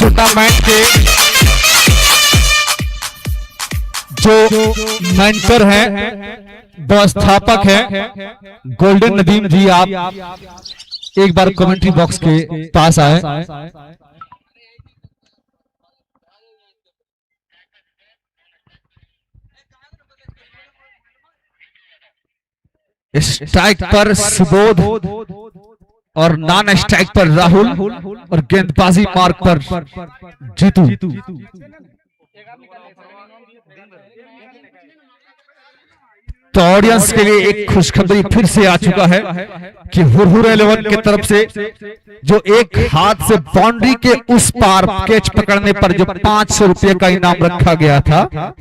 Tournament के जो mentor हैं, व्यवस्थापक हैं गोल्डन नदीम जी, आप एक बार कमेंट्री बॉक्स के पास आए। स्ट्राइक पर सुबोध और नॉन स्ट्राइक पर राहुल और गेंदबाजी मार्क पर जीतू। तो ऑडियंस के लिए एक खुशखबरी फिर से आ चुका है कि हुरहुर 11 की तरफ से जो एक हाथ से बाउंड्री के उस पार कैच पकड़ने पर जो 500 रुपए का इनाम रखा गया था,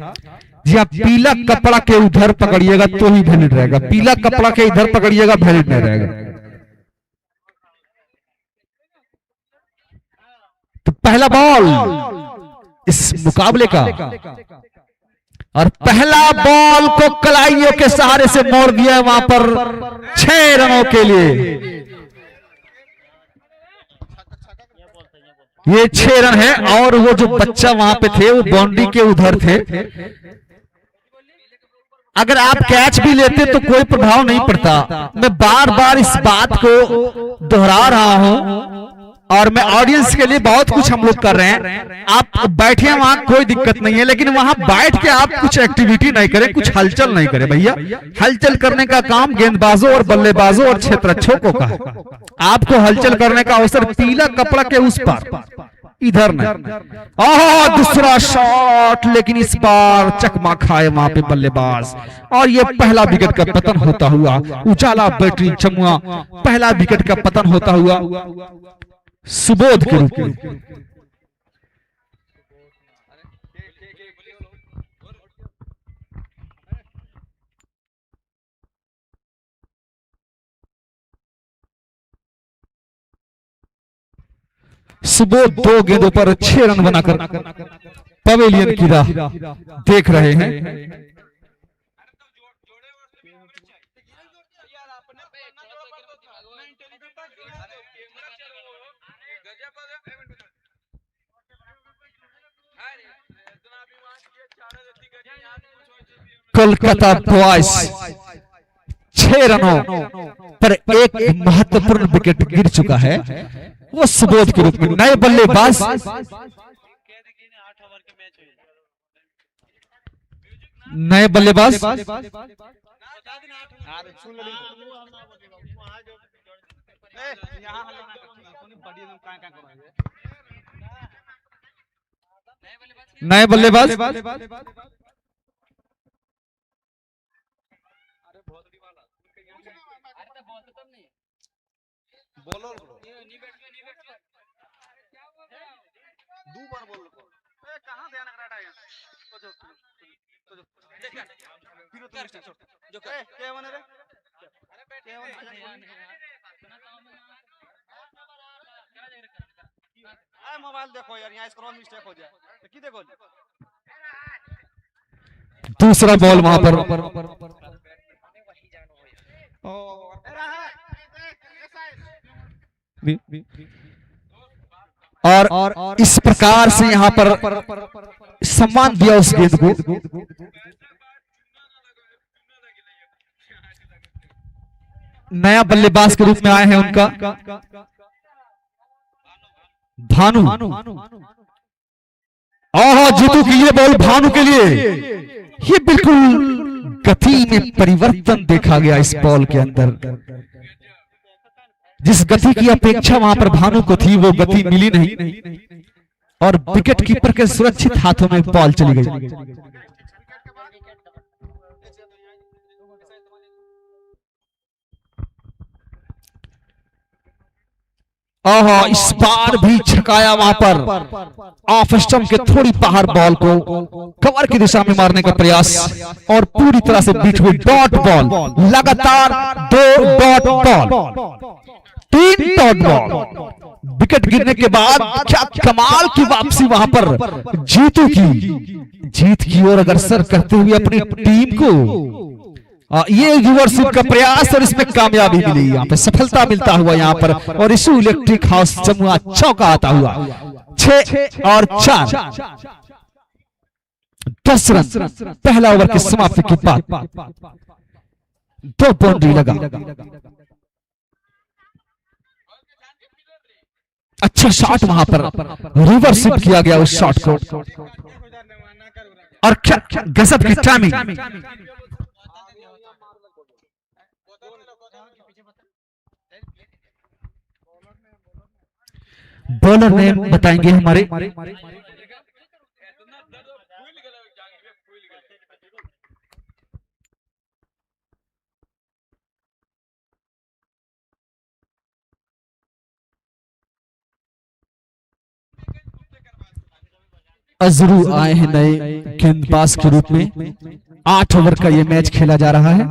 जी आप पीला कपड़ा के उधर पकड़िएगा तो ही वैलिड रहेगा, पीला कपड़ा के इधर पकड़िएगा वैलिड नहीं रहेगा। तो पहला बॉल इस मुकाबले का, और पहला बॉल को कलाइयों के सहारे से मोड़ दिया वहां पर 6 रनों के लिए। ये 6 रन है, और वो जो बच्चा वहां पे थे वो बाउंड्री के उधर थे। अगर आप कैच भी लेते तो कोई प्रभाव नहीं पड़ता। मैं बार बार इस बात को दोहरा रहा हूं, और मैं ऑडियंस के लिए बहुत कुछ हम लोग कर रहे हैं। आप बैठे वहां कोई दिक्कत नहीं है, लेकिन वहां बैठ के आप कुछ एक्टिविटी नहीं करें, कुछ हलचल नहीं करें। भैया हलचल करने का काम गेंदबाजों और बल्लेबाजों और क्षेत्ररक्षकों का है। आपको हलचल करने का अवसर पीला कपड़ा के उस पार, इधर नहीं। दूसरा शॉट, लेकिन इस बार चकमा खाए वहां पे बल्लेबाज, और ये पहला विकेट का पतन होता हुआ, उजाला बैटरी चमुआ पहला विकेट का पतन होता हुआ सुबोध के रूप में। सुबोध 2 गेंदों पर 6 रन बनाकर पवेलियन की राह देख रहे हैं। कोलकाता बॉयज 6 रनों पर एक महत्वपूर्ण विकेट गिर चुका है, वो सुबोध के रूप में। नए बल्लेबाज नए बल्लेबाज नए बल्लेबाज मोबाइल देखो यार, यहाँ स्क्रॉल मिस्टेक हो जाए तो की देखो। दूसरा बॉल वहां पर और इस प्रकार से यहां पर सम्मान दिया उस गेंद को। नया बल्लेबाज के रूप में आए हैं उनका भानु। जीतू की ये बॉल भानु के लिए, ये बिल्कुल गति में परिवर्तन देखा गया इस बॉल के अंदर। जिस गति की अपेक्षा वहां पर भानु को थी वो गति मिली नहीं और विकेट कीपर के सुरक्षित हाथों में बॉल चली गई। इस बार भी छकाया वहां पर ऑफ स्टंप के थोड़ी बाहर बॉल को कवर की दिशा में मारने का प्रयास और पूरी तरह से बीच में डॉट बॉल, लगातार 2 dot ball, 3 dot ball. Wicket गिरने के बाद क्या कमाल की वापसी वहां पर जीतू की, जीत की ओर अग्रसर करते हुए अपनी टीम को। ये व्यूअरशिप का प्रयास और इसमें कामयाबी मिली, यहाँ पे सफलता मिलता हुआ यहाँ पर। और इशू इलेक्ट्रिक हाउस जमुआ चौका आता हुआ 6 और 4, 10 रन पहला ओवर की समाप्ति के बाद 2 बाउंड्री लगा। अच्छा शॉट वहां पर रिवर्सिप किया गया उस शॉट को, और क्या गजब की टाइमिंग। बॉलर नेम बताएंगे हमारे। अजरू आए हैं नए गेंदबाज के रूप में। 8 ओवर का ये मैच खेला जा रहा है,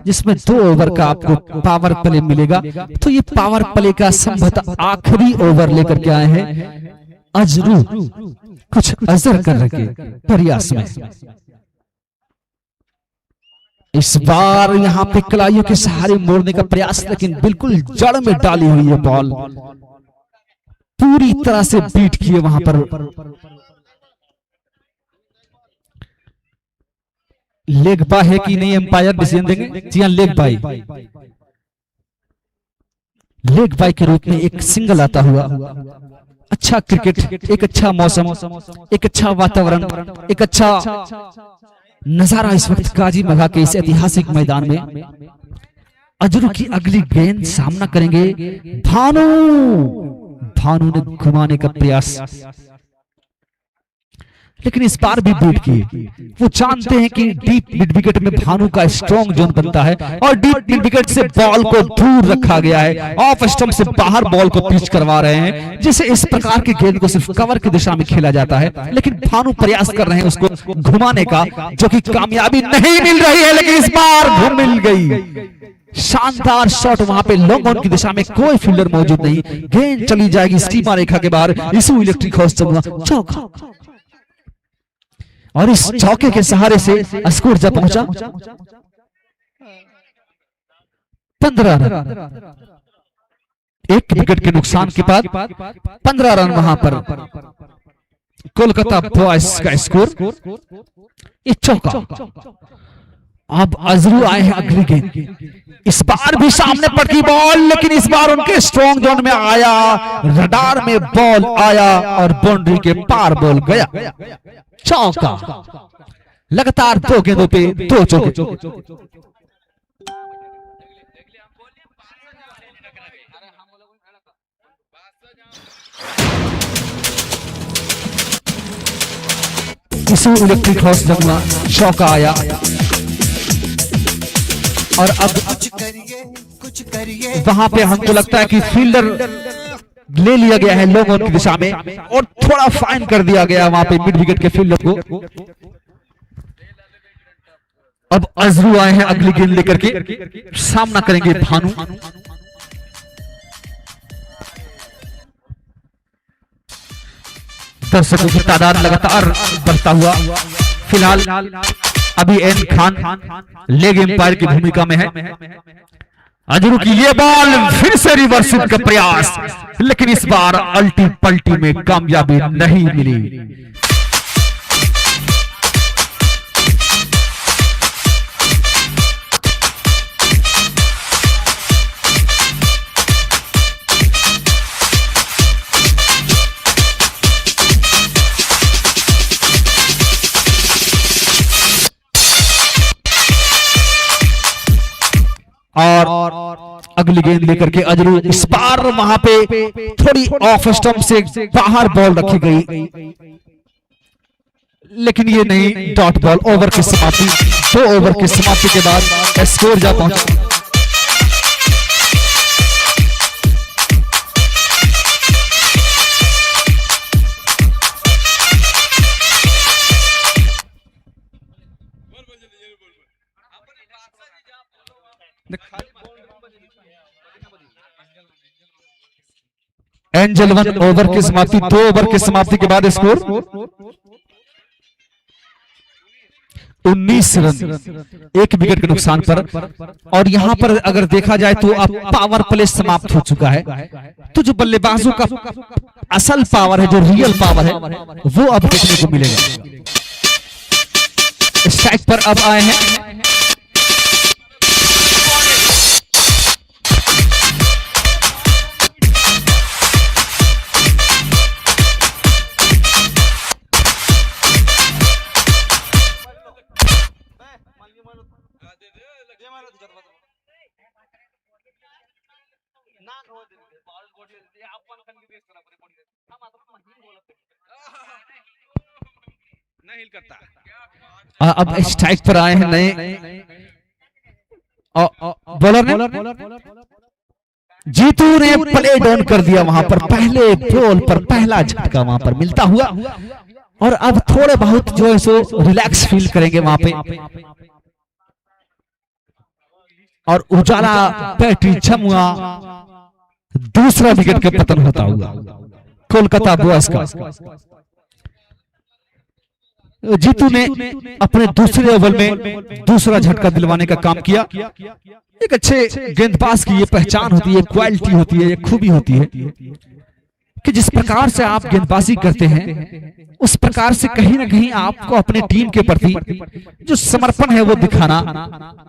जिसमें 2 ओवर का आपको पावर प्ले मिलेगा। तो ये पावर प्ले का संभवतः आखिरी ओवर लेकर के आए हैं अजरू, कुछ अजर करने के प्रयास में। इस बार यहाँ पे कलाइयों के सहारे मोड़ने का प्रयास, लेकिन बिल्कुल जड़ में डाली हुई है बॉल, पूरी तरह से बीट किए वहां पर। लेग बाय है कि नहीं, एम्पायर डिसीजन देंगे। जी हाँ, लेग बाय। लेग बाय के रूप में एक सिंगल आता हुआ। अच्छा क्रिकेट, एक अच्छा मौसम, एक अच्छा वातावरण, एक अच्छा नजारा इस वक्त काजी मगा के इस ऐतिहासिक मैदान में। अजरू की अगली गेंद सामना करेंगे भानु। भानु ने घुमाने का प्रयास, लेकिन इस बार भी बीट किए। वो जानते हैं कि डीप मिड विकेट में भानु का स्ट्रॉन्ग जोन बनता है और डीप मिड विकेट से बॉल को दूर रखा गया है, ऑफ स्टंप से बाहर बॉल को पिच करवा रहे हैं, जिसे इस प्रकार की गेंद को सिर्फ कवर की दिशा में खेला जाता है। लेकिन भानु प्रयास कर रहे हैं उसको घुमाने का, जो कि कामयाबी नहीं मिल रही है, लेकिन इस बार घुम मिल गई। शानदार शॉट, वहां पे लॉन्ग ऑन की दिशा में कोई फील्डर मौजूद नहीं, गेंद चली जाएगी सीमा रेखा के बाहर। इसू इलेक्ट्रिक हाउस चौका, और इस चौके के सहारे से स्कोर जब पहुंचा 15 रन। एक विकेट के नुकसान के बाद 15 रन वहां पर कोलकाता बॉयज का स्कोर। ये चौका। अब अजरू आए हैं अगली गेंद, इस बार भी सामने पटकी बॉल, लेकिन इस बार उनके स्ट्रॉन्ग जोन में आया, रडार में बॉल आया और बाउंड्री के पार बॉल गया। चौका। लगातार 2 गेंदों पे 2 चौके। इसी इलेक्ट्रिक हाउस जमुना चौका आया और अब वहां पे हमको लगता है कि फील्डर ले लिया गया है लॉन्ग ऑन की दिशा में और थोड़ा फाइन कर दिया गया वहां पे मिड विकेट के फील्डर को। अब अजरू आए हैं अगली गेंद लेकर के, सामना करेंगे भानु। दर्शकों की तादाद लगातार बढ़ता हुआ, फिलहाल अभी एन खान लेग एम्पायर की भूमिका में है। अजरू की ये बॉल फिर से रिवर्स का प्रयास, लेकिन इस बार अल्टी पल्टी में कामयाबी नहीं मिली। और अगली गेंद लेकर के अजरू, इस बार वहां पे थोड़ी ऑफ स्टंप से बाहर बॉल रखी गई, लेकिन ये नहीं, डॉट बॉल। ओवर की समाप्ति, 2 ओवर की समाप्ति के बाद स्कोर जा पहुंचा। एंजल 1 ओवर की समाप्ति, 2 ओवर की समाप्ति के बाद स्कोर 19 रन, 1 विकेट के नुकसान पर। और यहां पर अगर देखा जाए तो अब पावर प्ले समाप्त हो चुका है, तो जो बल्लेबाजों का असल पावर है, जो रियल पावर है, वो अब देखने को मिलेगा। स्ट्राइक पर अब आए हैं अब स्ट्राइक पर आए हैं नए बॉलर ने, जीतू ने प्ले डाउन कर दिया वहां पर, पहले बॉल पर पहला झटका वहां पर मिलता हुआ, और अब थोड़े बहुत जो है सो रिलैक्स फील करेंगे वहां पे। और उजाला बैटरी जमुआ, दूसरा विकेट के पतन होता हुआ कोलकाता बॉयज का। जीतू ने अपने दूसरे ओवर में दूसरा झटका दिलवाने का काम किया। एक अच्छे गेंदबाज की ये पहचान होती है, क्वालिटी होती है, ये खूबी होती है कि जिस प्रकार से आप गेंदबाजी करते हैं, उस प्रकार से कहीं ना कहीं आपको अपने टीम के प्रति जो समर्पण है वो दिखाना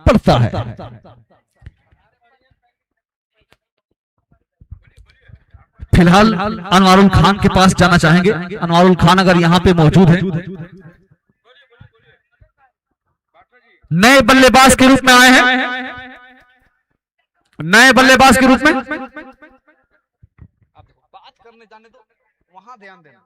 पड़ता है। फिलहाल अनवारुल खान के पास जाना चाहेंगे। अनवारुल खान अगर यहाँ पे मौजूद है, नए बल्लेबाज के रूप में आए हैं, नए बल्लेबाज के रूप में। आप बात करने जाने दो, वहां ध्यान देना।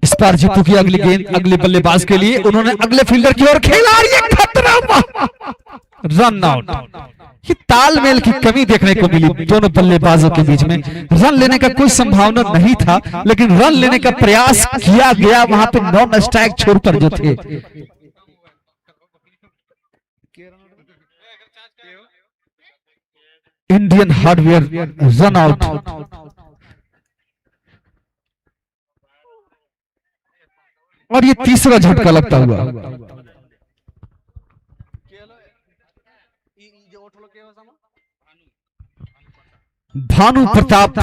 इस बार जीतू की अगली गेंद अगले बल्लेबाज के लिए, उन्होंने अगले फील्डर की ओर खेला और ये खतरा, रन आउट। ये तालमेल की कमी देखने को मिली दोनों बल्लेबाजों के बीच में। रन लेने का कोई संभावना नहीं था, लेकिन रन लेने का प्रयास किया गया, वहां पे नॉन स्ट्राइक छोड़कर जो थे। Indian hardware run out. और ये तीसरा झटका लगता हुआ। भानु प्रताप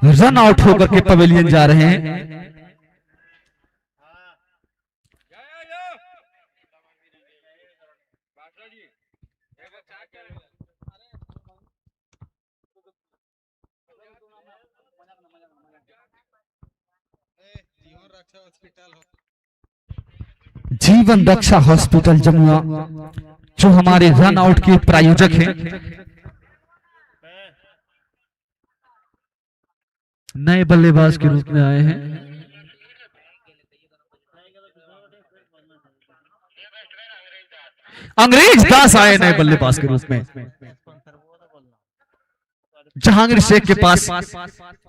रन आउट होकर के पवेलियन जा रहे हैं। जीवन रक्षा हॉस्पिटल जमुआ जो हमारे रन आउट के प्रायोजक हैं, नए बल्लेबाज के रूप में आए हैं। अंग्रेज दास आए नए बल्लेबाज के रूप में। जहांगीर शेख के पास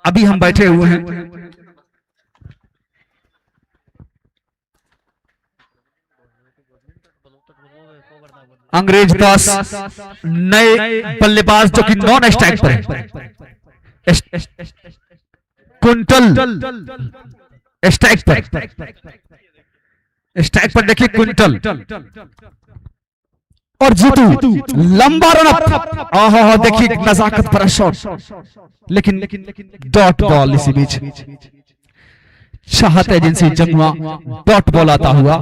अभी हम बैठे हुए हैं। अंग्रेज दास नए बल्लेबाज जो कि नॉन स्ट्राइक पर है। क्विंटल स्ट्राइक पर देखिए क्विंटल और जीतू लंबा रन अप। देखिए नजाकत भरा शॉट, लेकिन डॉट बॉल इसी बीच। चाहत एजेंसी जमुआ डॉट बॉल आता हुआ।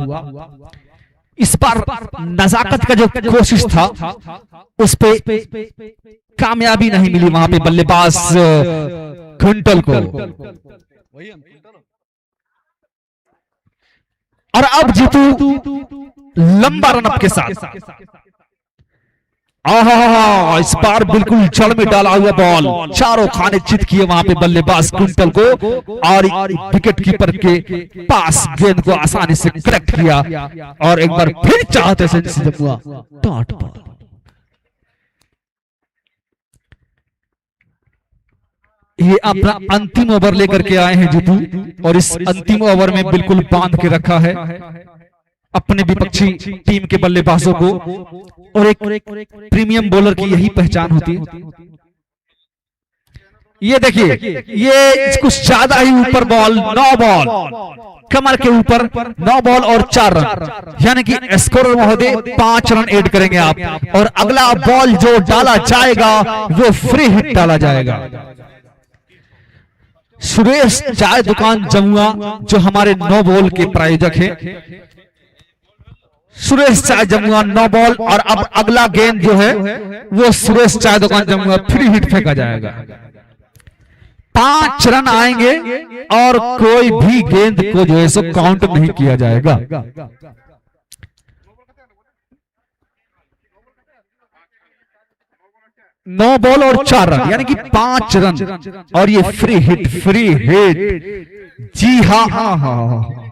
इस बार नजाकत का जो कोशिश था उस पे कामयाबी नहीं मिली वहां पे बल्लेबाज क्विंटल को। और अब जीतू लंबा रनअप के साथ इस बार बिल्कुल जड़ में डाला हुआ बॉल, चारों खाने चित किए वहां पे बल्लेबाज क्विंटल को और विकेट कीपर के पास गेंद को आसानी से करेक्ट किया। और एक बार फिर चाहते से जमुआ डॉट बॉल। ये अपना अंतिम ओवर लेकर के आए हैं जीतू, और इस अंतिम ओवर में बिल्कुल बांध के रखा है अपने विपक्षी टीम के बल्लेबाजों को। और एक प्रीमियम बॉलर की यही पहचान होती है। ये देखिए, ये कुछ ज्यादा ही ऊपर बॉल, 9 बॉल कमर के ऊपर, 9 बॉल और 4 रन, यानी कि स्कोरर महोदय 5 रन ऐड करेंगे आप। और अगला बॉल जो डाला जाएगा वो फ्री हिट डाला जाएगा। सुरेश चाय दुकान जमुआ जो हमारे 9 बॉल के प्रायोजक हैं, सुरेश चाय जमुआ 9 बॉल। और अब अगला गेंद जो है वो सुरेश चाय दुकान जमुआ फ्री हिट फेंका जाएगा। 5 रन आएंगे और कोई भी गेंद को जो है सो काउंट नहीं किया जाएगा। 9 बॉल और 4 रन यानी कि 5 रन, और ये फ्री हिट, फ्री हिट। जी हाँ हाँ हाँ।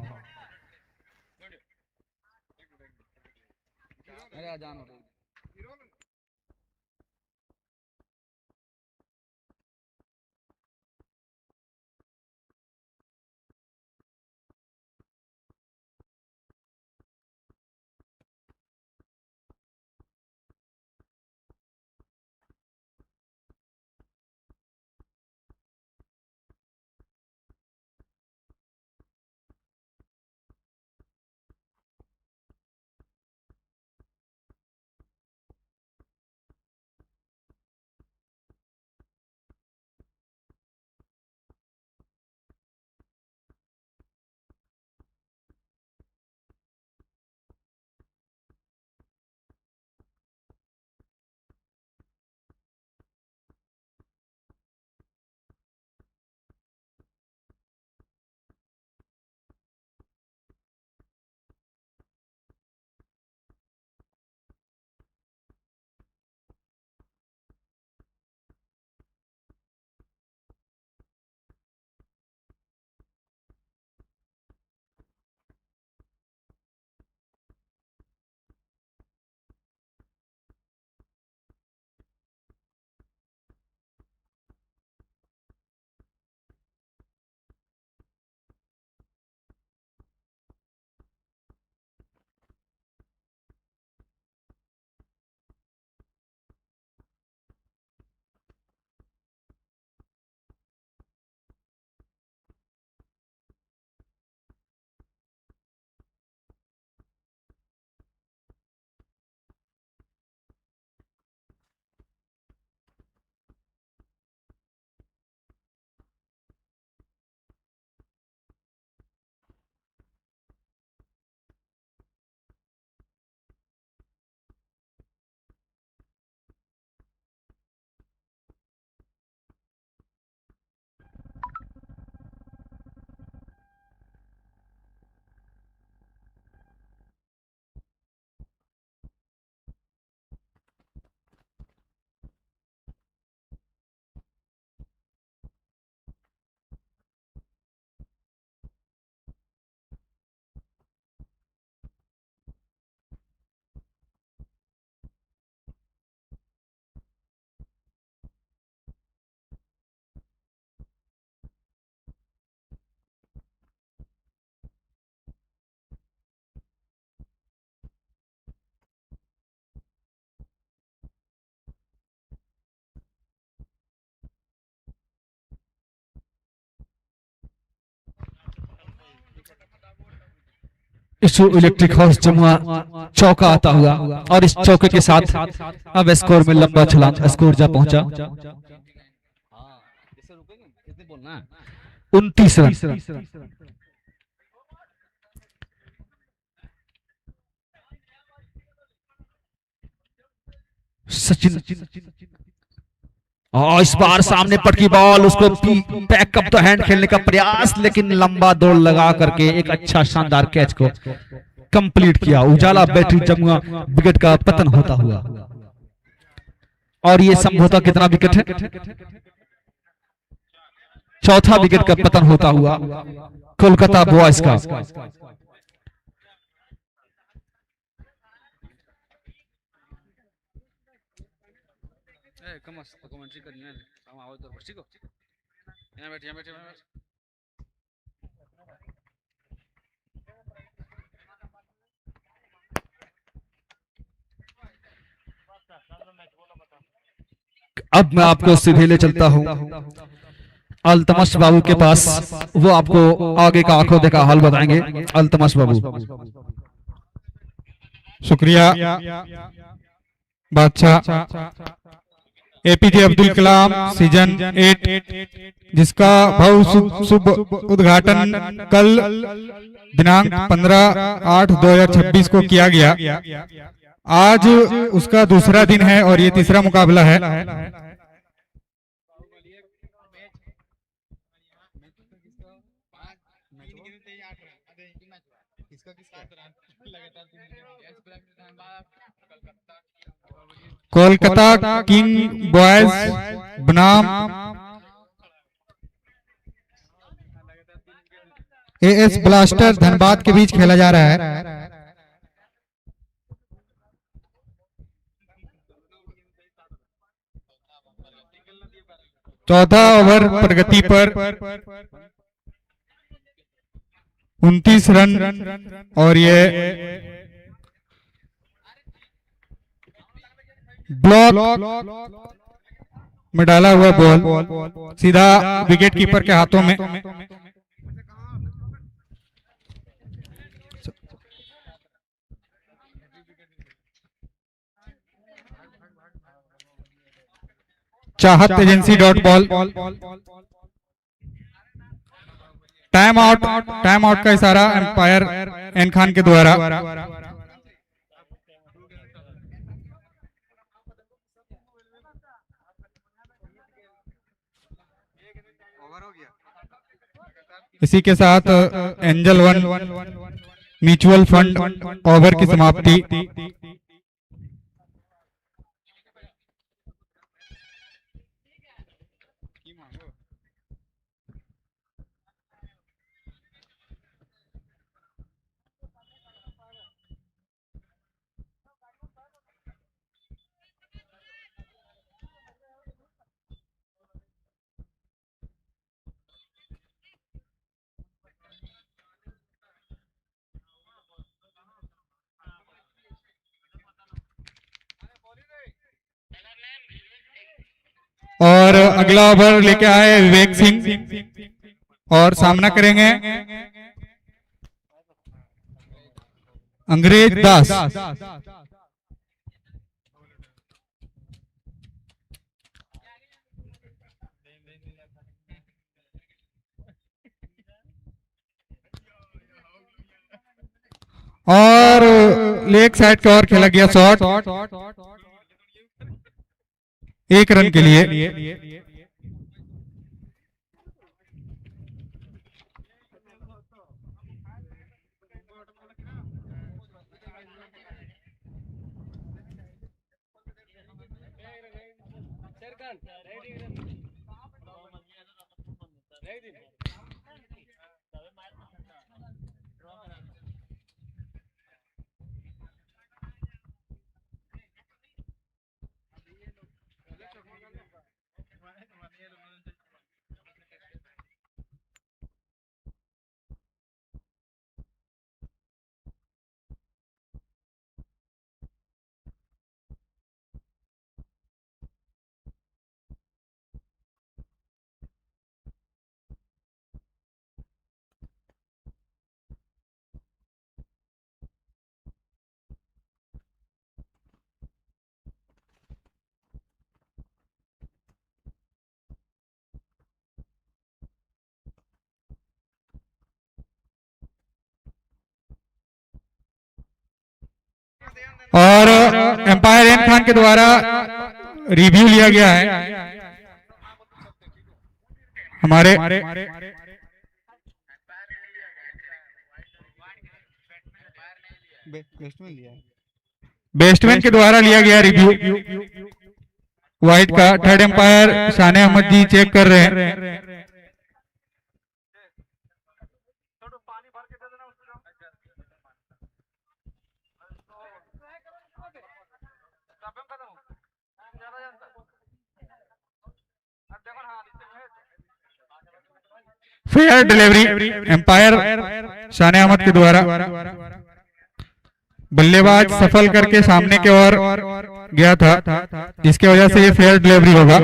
इशू इलेक्ट्रिक हाउस जमुआ चौका आता हुआ, और इस चौके के साथ अब स्कोर में लंबा छलांग, स्कोर जा पहुंचा हाँ, इससे रुकेंगे कितने बोलना है? 29 रन। सचिन, और इस बार सामने पटकी बॉल, उसको बैकअप द हैंड खेलने का प्रयास, लेकिन लंबा दौड़ लगा करके एक अच्छा शानदार कैच को कंप्लीट किया। उजाला बैटरी जमुआ विकेट का पतन होता हुआ, और ये संभवतः कितना विकेट है? चौथा विकेट का पतन होता हुआ कोलकाता बॉयज का। कमेंट्री करनी है, हम आओ इधर, ठीक हो? यहाँ बैठ, यहाँ बैठ, यहाँ बैठ। अब मैं आपको सीधे ले चलता हूं अल्तमश बाबू के पास, वो आपको आगे का आंखों देखा हाल बताएंगे। अल्तमश बाबू। शुक्रिया बादशाह। एपीजे अब्दुल कलाम सीजन 8, जिसका भव्य शुभ उद्घाटन कल दिनांक 15/8/2026 को किया गया। आज उसका दूसरा दिन है और ये तीसरा मुकाबला है। कोलकाता किंग बॉयज बनाम एएस ब्लास्टर धनबाद के बीच खेला जा रहा है। 14 ओवर प्रगति पर 29 रन, और ये ब्लॉक में डाला हुआ बॉल सीधा विकेट कीपर के हाथों में। चाहत एजेंसी .बॉल। टाइम आउट का इशारा एम्पायर एन खान के द्वारा। इसी के साथ angel one mutual fund over की समाप्ति। और अगला ओवर लेके आए विवेक सिंह और सामना करेंगे अंग्रेज दास। और लेग साइड की ओर खेला गया शॉट 1 रन के लिए। और एम्पायर एन खान के द्वारा रिव्यू लिया गया है हमारे बेस्टमैन के द्वारा लिया गया रिव्यू व्हाइट का। थर्ड एम्पायर शाने अहमद जी चेक कर रहे हैं। फेयर डिलीवरी एम्पायर शाने अहमद के द्वारा। बल्लेबाज सफल करके सामने की ओर गया था, जिसकी वजह से ये फेयर डिलीवरी होगा।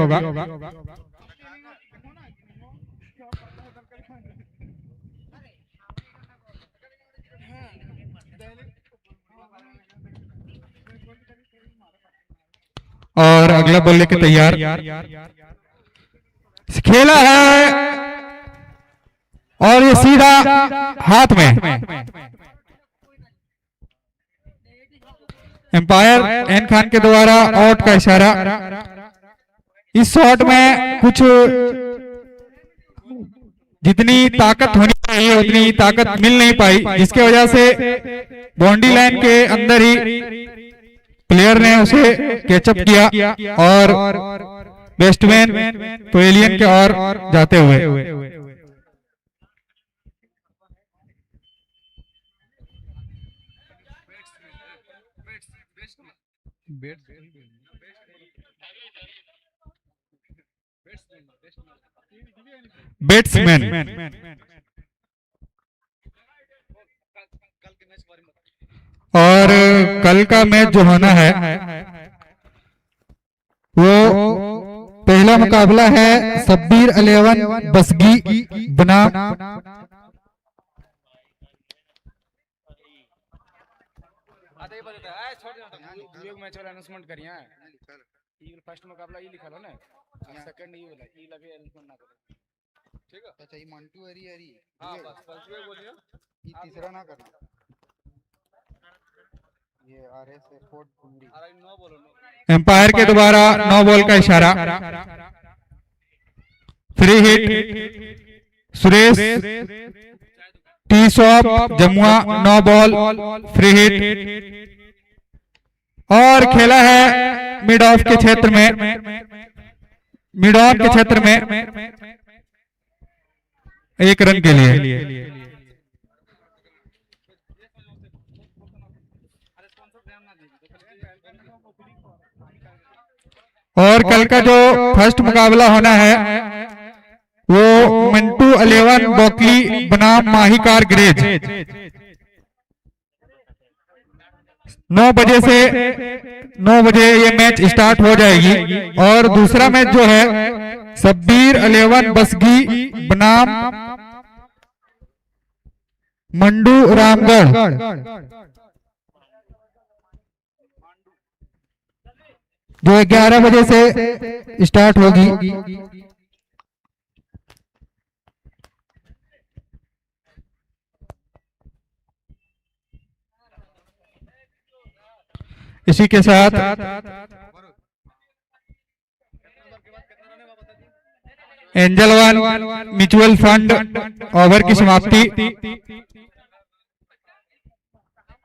और अगला बल्ले के तैयार, खेला है और ये सीधा हाथ में। एम्पायर एन खान के द्वारा आउट का इशारा। इस शॉट में कुछ जितनी ताकत होनी चाहिए उतनी ताकत मिल नहीं पाई, जिसकी वजह से बाउंड्री लाइन के अंदर ही प्लेयर ने उसे कैचअप किया और बेस्टमैन पवेलियन के ओर जाते हुए। बैट्समैन और कल का मैच जो होना है वो पहला मुकाबला है शब्बीर 11 बसगी बनाम मैच वाला अनाउंसमेंट करिए। ई फर्स्ट मुकाबला ई लिखा लो ना, सेकंड ई वाला ई लगे अनाउंसमेंट ना करो, ठीक है? अच्छा, ये मंटू हरी हरी, हां बस बस ये बोलिए, ये तीसरा ना करना, ये आरएस फोर्थ पूरी अरे नो बोलो नो। एम्पायर के द्वारा नो बॉल का इशारा। Free hit Suresh tea shop Jamua, no ball free hit. और खेला है मिड ऑफ के क्षेत्र में, मिड ऑफ के क्षेत्र में 1 रन के लिए। और कल का जो फर्स्ट मुकाबला होना है वो मंटू 11 बोकली बनाम माहिकार ग्रेज। 9 बजे से 9 बजे ये मैच स्टार्ट हो जाएगी। और दूसरा मैच जो है शब्बीर 11 बसगी बनाम मंडू रामगढ़, जो 11 बजे से स्टार्ट होगी। इसी के साथ angel one mutual fund over की समाप्ति।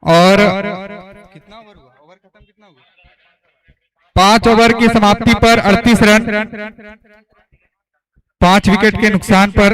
और कितना ओवर हुआ? ओवर खत्म कितना हुआ? 5 ओवर की समाप्ति पर 38 रन, 5 विकेट के नुकसान पर।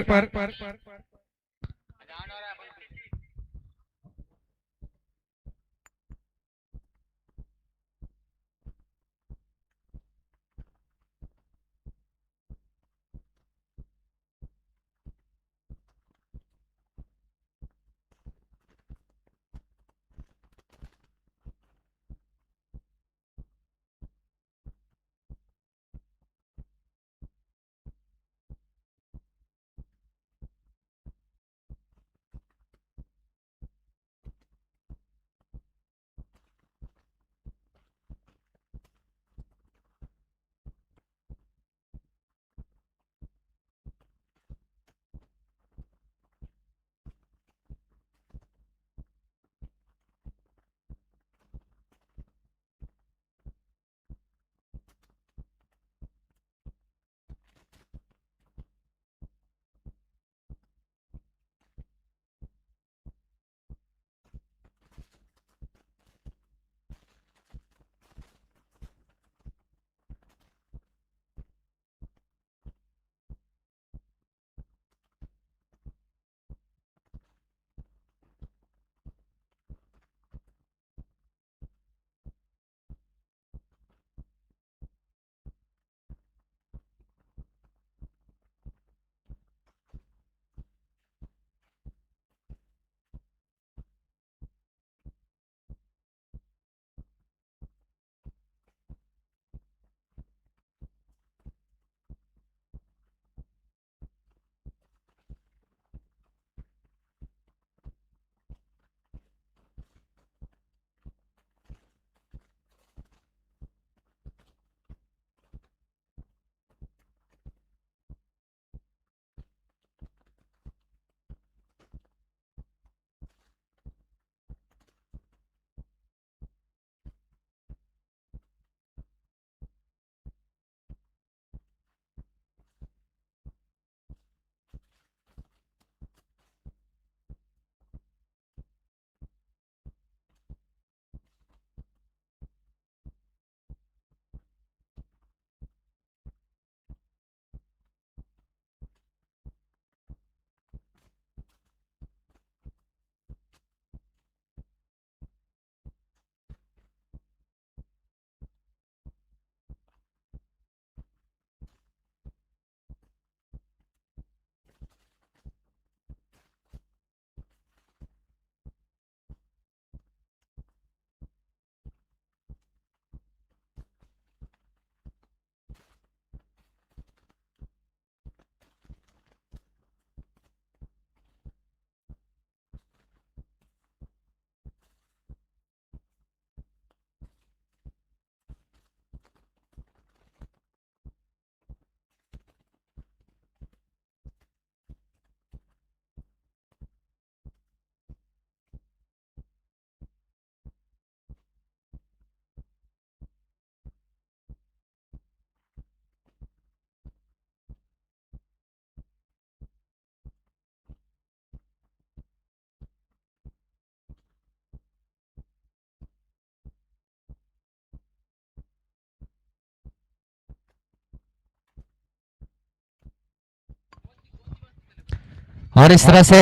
और इस तरह से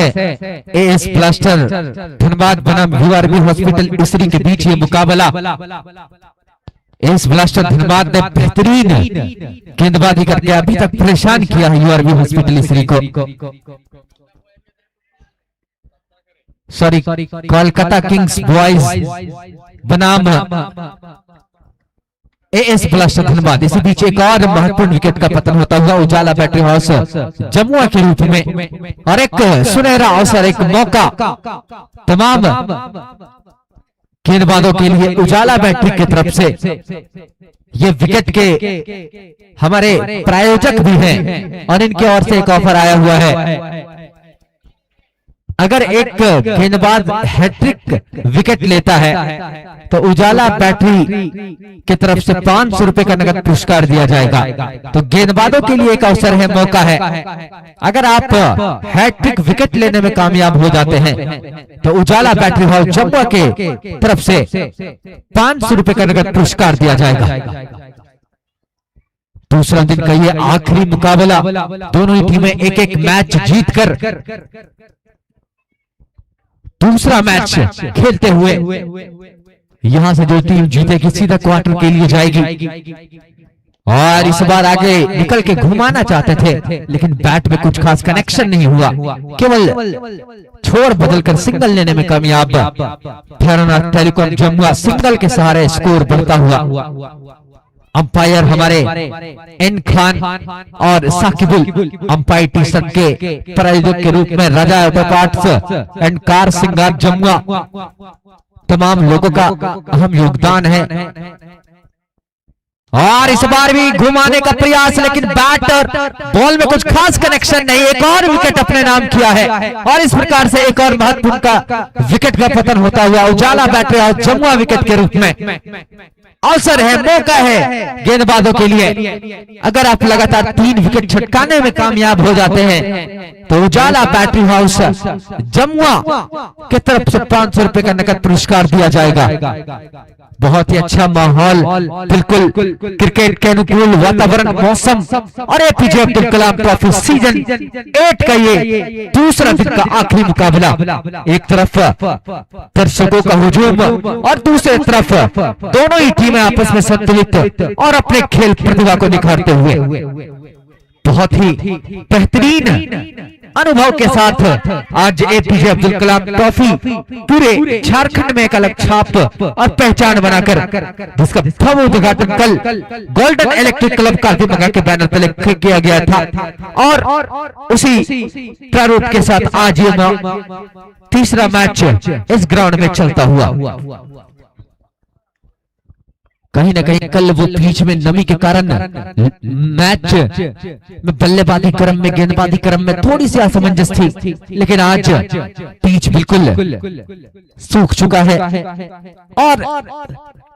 एएस ब्लास्टर धनबाद बनाम यूआरबी हॉस्पिटल इसरी के बीच ये मुकाबला। एएस ब्लास्टर धनबाद ने बेहतरीन गेंदबाजी करके अभी तक परेशान किया है यूआरबी हॉस्पिटल इसरी को। सॉरी, कोलकाता किंग्स बॉयज बनाम एएस ब्लास्टर धनबाद। इसी बीच एक और महत्वपूर्ण विकेट का पतन होता हुआ उजाला बैटरी हाउस जमुआ के रूप में, और एक सुनहरा अवसर, एक मौका तमाम गेंदबाजों के लिए उजाला बैटरी की तरफ से। ये विकेट के हमारे प्रायोजक भी हैं और इनके ओर से एक ऑफर आया हुआ है। अगर एक गेंदबाज हैट्रिक विकेट लेता है तो उजाला बैटरी की तरफ से 500 रुपए का नगद पुरस्कार दिया जाएगा। तो गेंदबाजों के लिए एक अवसर है, मौका है। अगर आप हैट्रिक विकेट लेने में कामयाब हो जाते हैं तो उजाला बैटरी हाउस जमुआ के तरफ से 500 रुपए का नगद पुरस्कार दिया जाएगा। दूसरा दिन का ये आखिरी मुकाबला, दोनों ही टीमें एक एक मैच जीतकर दूसरा मैच खेलते हुए यहां से जो टीम जीतेगी सीधा क्वार्टर के लिए जाएगी। और इस बार आगे निकल के घुमाना चाहते थे लेकिन बैट में कुछ खास कनेक्शन नहीं हुआ, केवल छोर बदलकर सिंगल लेने में कामयाब भैरवनाथ टेलीकॉम जमुआ। सिंगल के सहारे स्कोर बढ़ता हुआ। अंपायर हमारे एन खान और साकिबुल, अंपायर टी शर्ट के प्रायोजक के रूप में राजा पार्ट्स एंड कार सिंगार जमुआ। तमाम लोगों का अहम योगदान है। और इस बार भी घुमाने का प्रयास, लेकिन बैट और बॉल में कुछ खास कनेक्शन नहीं। एक और विकेट अपने नाम किया है और इस प्रकार से एक और महत्वपूर्ण का विकेट का पतन होता हुआ उजाला बैटरी हाउस जमुआ विकेट के रूप में। अवसर है, मौका है गेंदबाजों के लिए। अगर आप लगातार 3 विकेट छटकाने में कामयाब हो जाते हैं तो उजाला बैटरी हाउस जमुआ की तरफ से 500 रुपए का नकद पुरस्कार दिया जाएगा। बहुत ही अच्छा माहौल, बिल्कुल क्रिकेट के अनुकूल वातावरण, मौसम और APJ Abdul Kalam trophy season 8 का ये दूसरा दिन का आखिरी मुकाबला। एक तरफ दर्शकों का हुजूम और दूसरी तरफ दोनों ही टीमें आपस में संतुलित और अपने खेल प्रतिभा को निखारते हुए बहुत ही बेहतरीन अनुभव के साथ आज एपीजे अब्दुल कलाम ट्रॉफी पूरे झारखंड में एक अलग छाप और पहचान बनाकर, जिसका भव्य उद्घाटन कल गोल्डन इलेक्ट्रिक क्लब काजीमंगा के बैनर तले किया गया था और उसी प्रारूप के साथ आज ये तीसरा मैच इस ग्राउंड में चलता हुआ। कहीं ना कहीं कल वो पिच में नमी के कारण मैच में बल्लेबाजी क्रम में, गेंदबाजी क्रम में थोड़ी सी असमंजस थी, लेकिन आज पिच बिल्कुल सूख चुका है और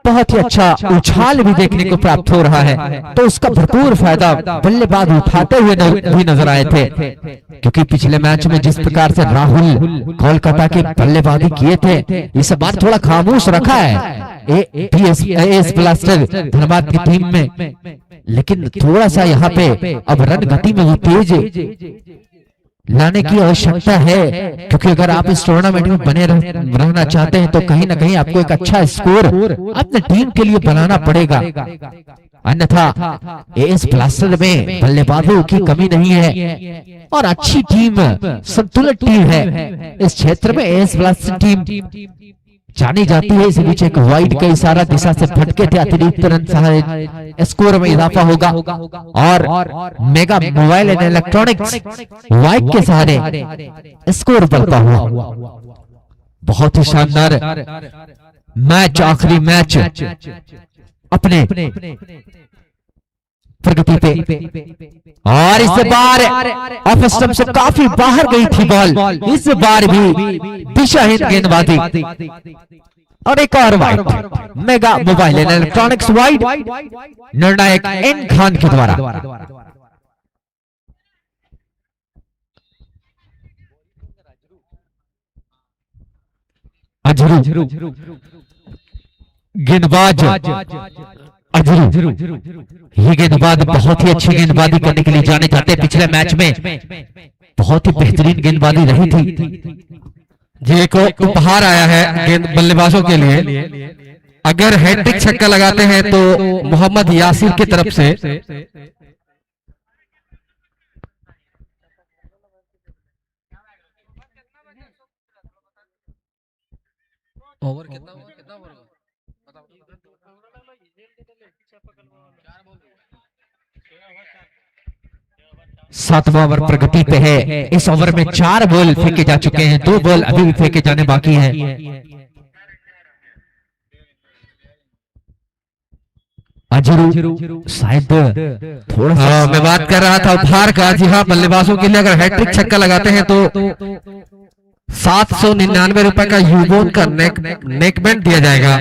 बहुत ही अच्छा उछाल भी देखने को प्राप्त हो रहा है। तो उसका भरपूर फायदा बल्लेबाज उठाते हुए भी नजर आए थे, क्योंकि पिछले मैच में जिस प्रकार से राहुल कोलकाता के बल्लेबाजी किए थे, इस बार थोड़ा खामोश रखा है एएस ब्लास्टर धनबाद की टीम में। लेकिन थोड़ा सा यहाँ पे अब रन गति में वो तेज लाने की आवश्यकता है, क्योंकि अगर आप इस टूर्नामेंट में बने रहना चाहते हैं तो कहीं ना कहीं आपको एक अच्छा स्कोर अपने टीम के लिए बनाना पड़ेगा। अन्यथा एएस ब्लास्टर में बल्लेबाजों की कमी नहीं है और अच्छी टीम, संतुलित टीम है। इस क्षेत्र में एएस ब्लास्टर टीम जानी जाती है। इस बीच एक वाइड का इशारा दिशा से भटके थे, अतिरिक्त रन सहारे स्कोर में इजाफा होगा और mega mobile and electronics wide के सहारे स्कोर बढ़ता हुआ। बहुत ही शानदार मैच, आखिरी मैच अपने प्रगति पे। और इस बार ऑफ स्टंप से काफी बाहर गई थी बॉल, इस बार भी दिशाहीन गेंदबाजी और एक और wide, mega mobile and electronics wide, निर्णायक एन खान के द्वारा। अजरू गेंदबाज अजरू, ये गेंदबाज बहुत ही अच्छी गेंदबाजी करने के लिए जाने जाते हैं। पिछले मैच में बहुत ही बेहतरीन गेंदबाजी रही थी। जी को उपहार आया है गेंद बल्लेबाजों के लिए। अगर हैट्रिक छक्का लगाते हैं तो मोहम्मद यासिर की तरफ से ओवर कितना हुआ, कितना ओवर हुआ बताओ। 7वां ओवर प्रगति पे है। इस ओवर में 4 बॉल फेंके जा चुके हैं, 2 बॉल अभी भी फेंके जाने बाकी हैं। अजरू शायद थोड़ा सा मैं बात कर रहा था उपहार का। जी हाँ, बल्लेबाजों के लिए अगर हैट्रिक छक्का लगाते हैं तो 799 रुपए का यूबोन का नेकबैंड दिया जाएगा।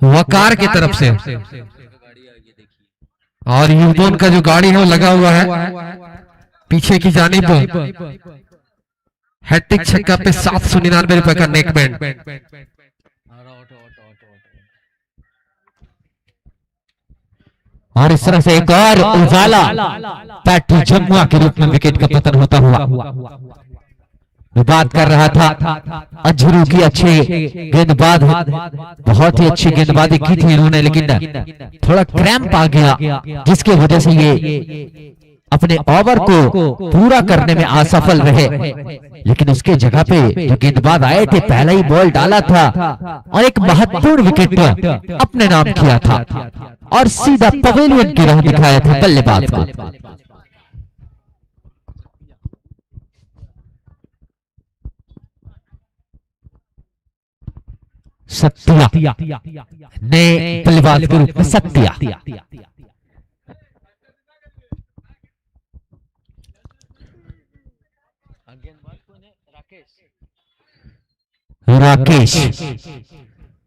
वकार की तरफ से और यूबोन का जो गाड़ी है वो लगा हुआ है पीछे की जानिब। हैट्रिक छक्का पे 799 रुपए का नेकबैंड। और इस तरह से एक और उजाला पैट्रिक जमुआ के रूप में विकेट का पतन होता हुआ। मैं बात कर रहा था अजरू की अच्छी गेंदबाज, बहुत ही अच्छी गेंदबाजी की थी इन्होंने, लेकिन थोड़ा क्रैम्प आ गया जिसकी वजह से ये अपने ओवर को पूरा करने में असफल रहे। लेकिन उसके जगह पे जो गेंदबाज आए थे पहला ही बॉल डाला था और एक महत्वपूर्ण विकेट अपने नाम किया था और सीधा पवेलियन की राह दिखाया था बल्लेबाज को। सत्या नए बल्लेबाज के रूप में सत्या। राकेश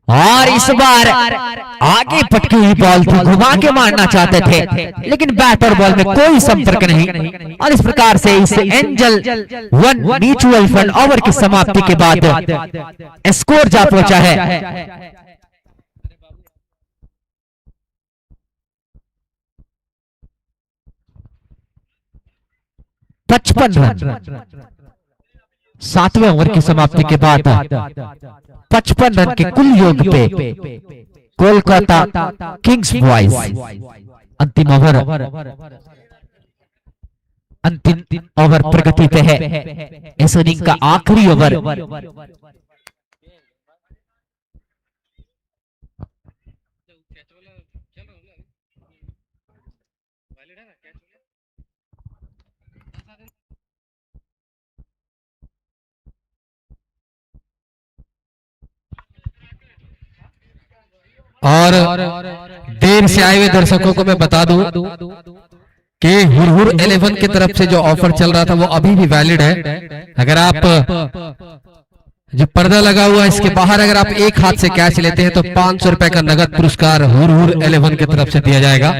और इस बार आगे पटकी हुई बॉल थी, घुमा के मारना चाहते थे लेकिन बैट और बॉल में कोई संपर्क नहीं। और इस प्रकार से इस एंजल 1 म्यूचुअल फंड ओवर की समाप्ति के बाद स्कोर जा पहुंचा है 55 रन। 7वें ओवर की समाप्ति के बाद 55 रन के कुल योग पे कोलकाता किंग्स बॉयज अंतिम ओवर प्रगति पे है। इस इनिंग का आखिरी ओवर और देर से आए हुए दर्शकों को मैं बता दूं कि हुरहुर 11 की तरफ से जो ऑफर चल रहा था वो अभी भी वैलिड है। अगर आप जो पर्दा लगा हुआ है इसके बाहर अगर आप एक हाथ से कैच लेते हैं तो 500 रुपए का नगद पुरस्कार हुरहुर 11 की तरफ से दिया जाएगा।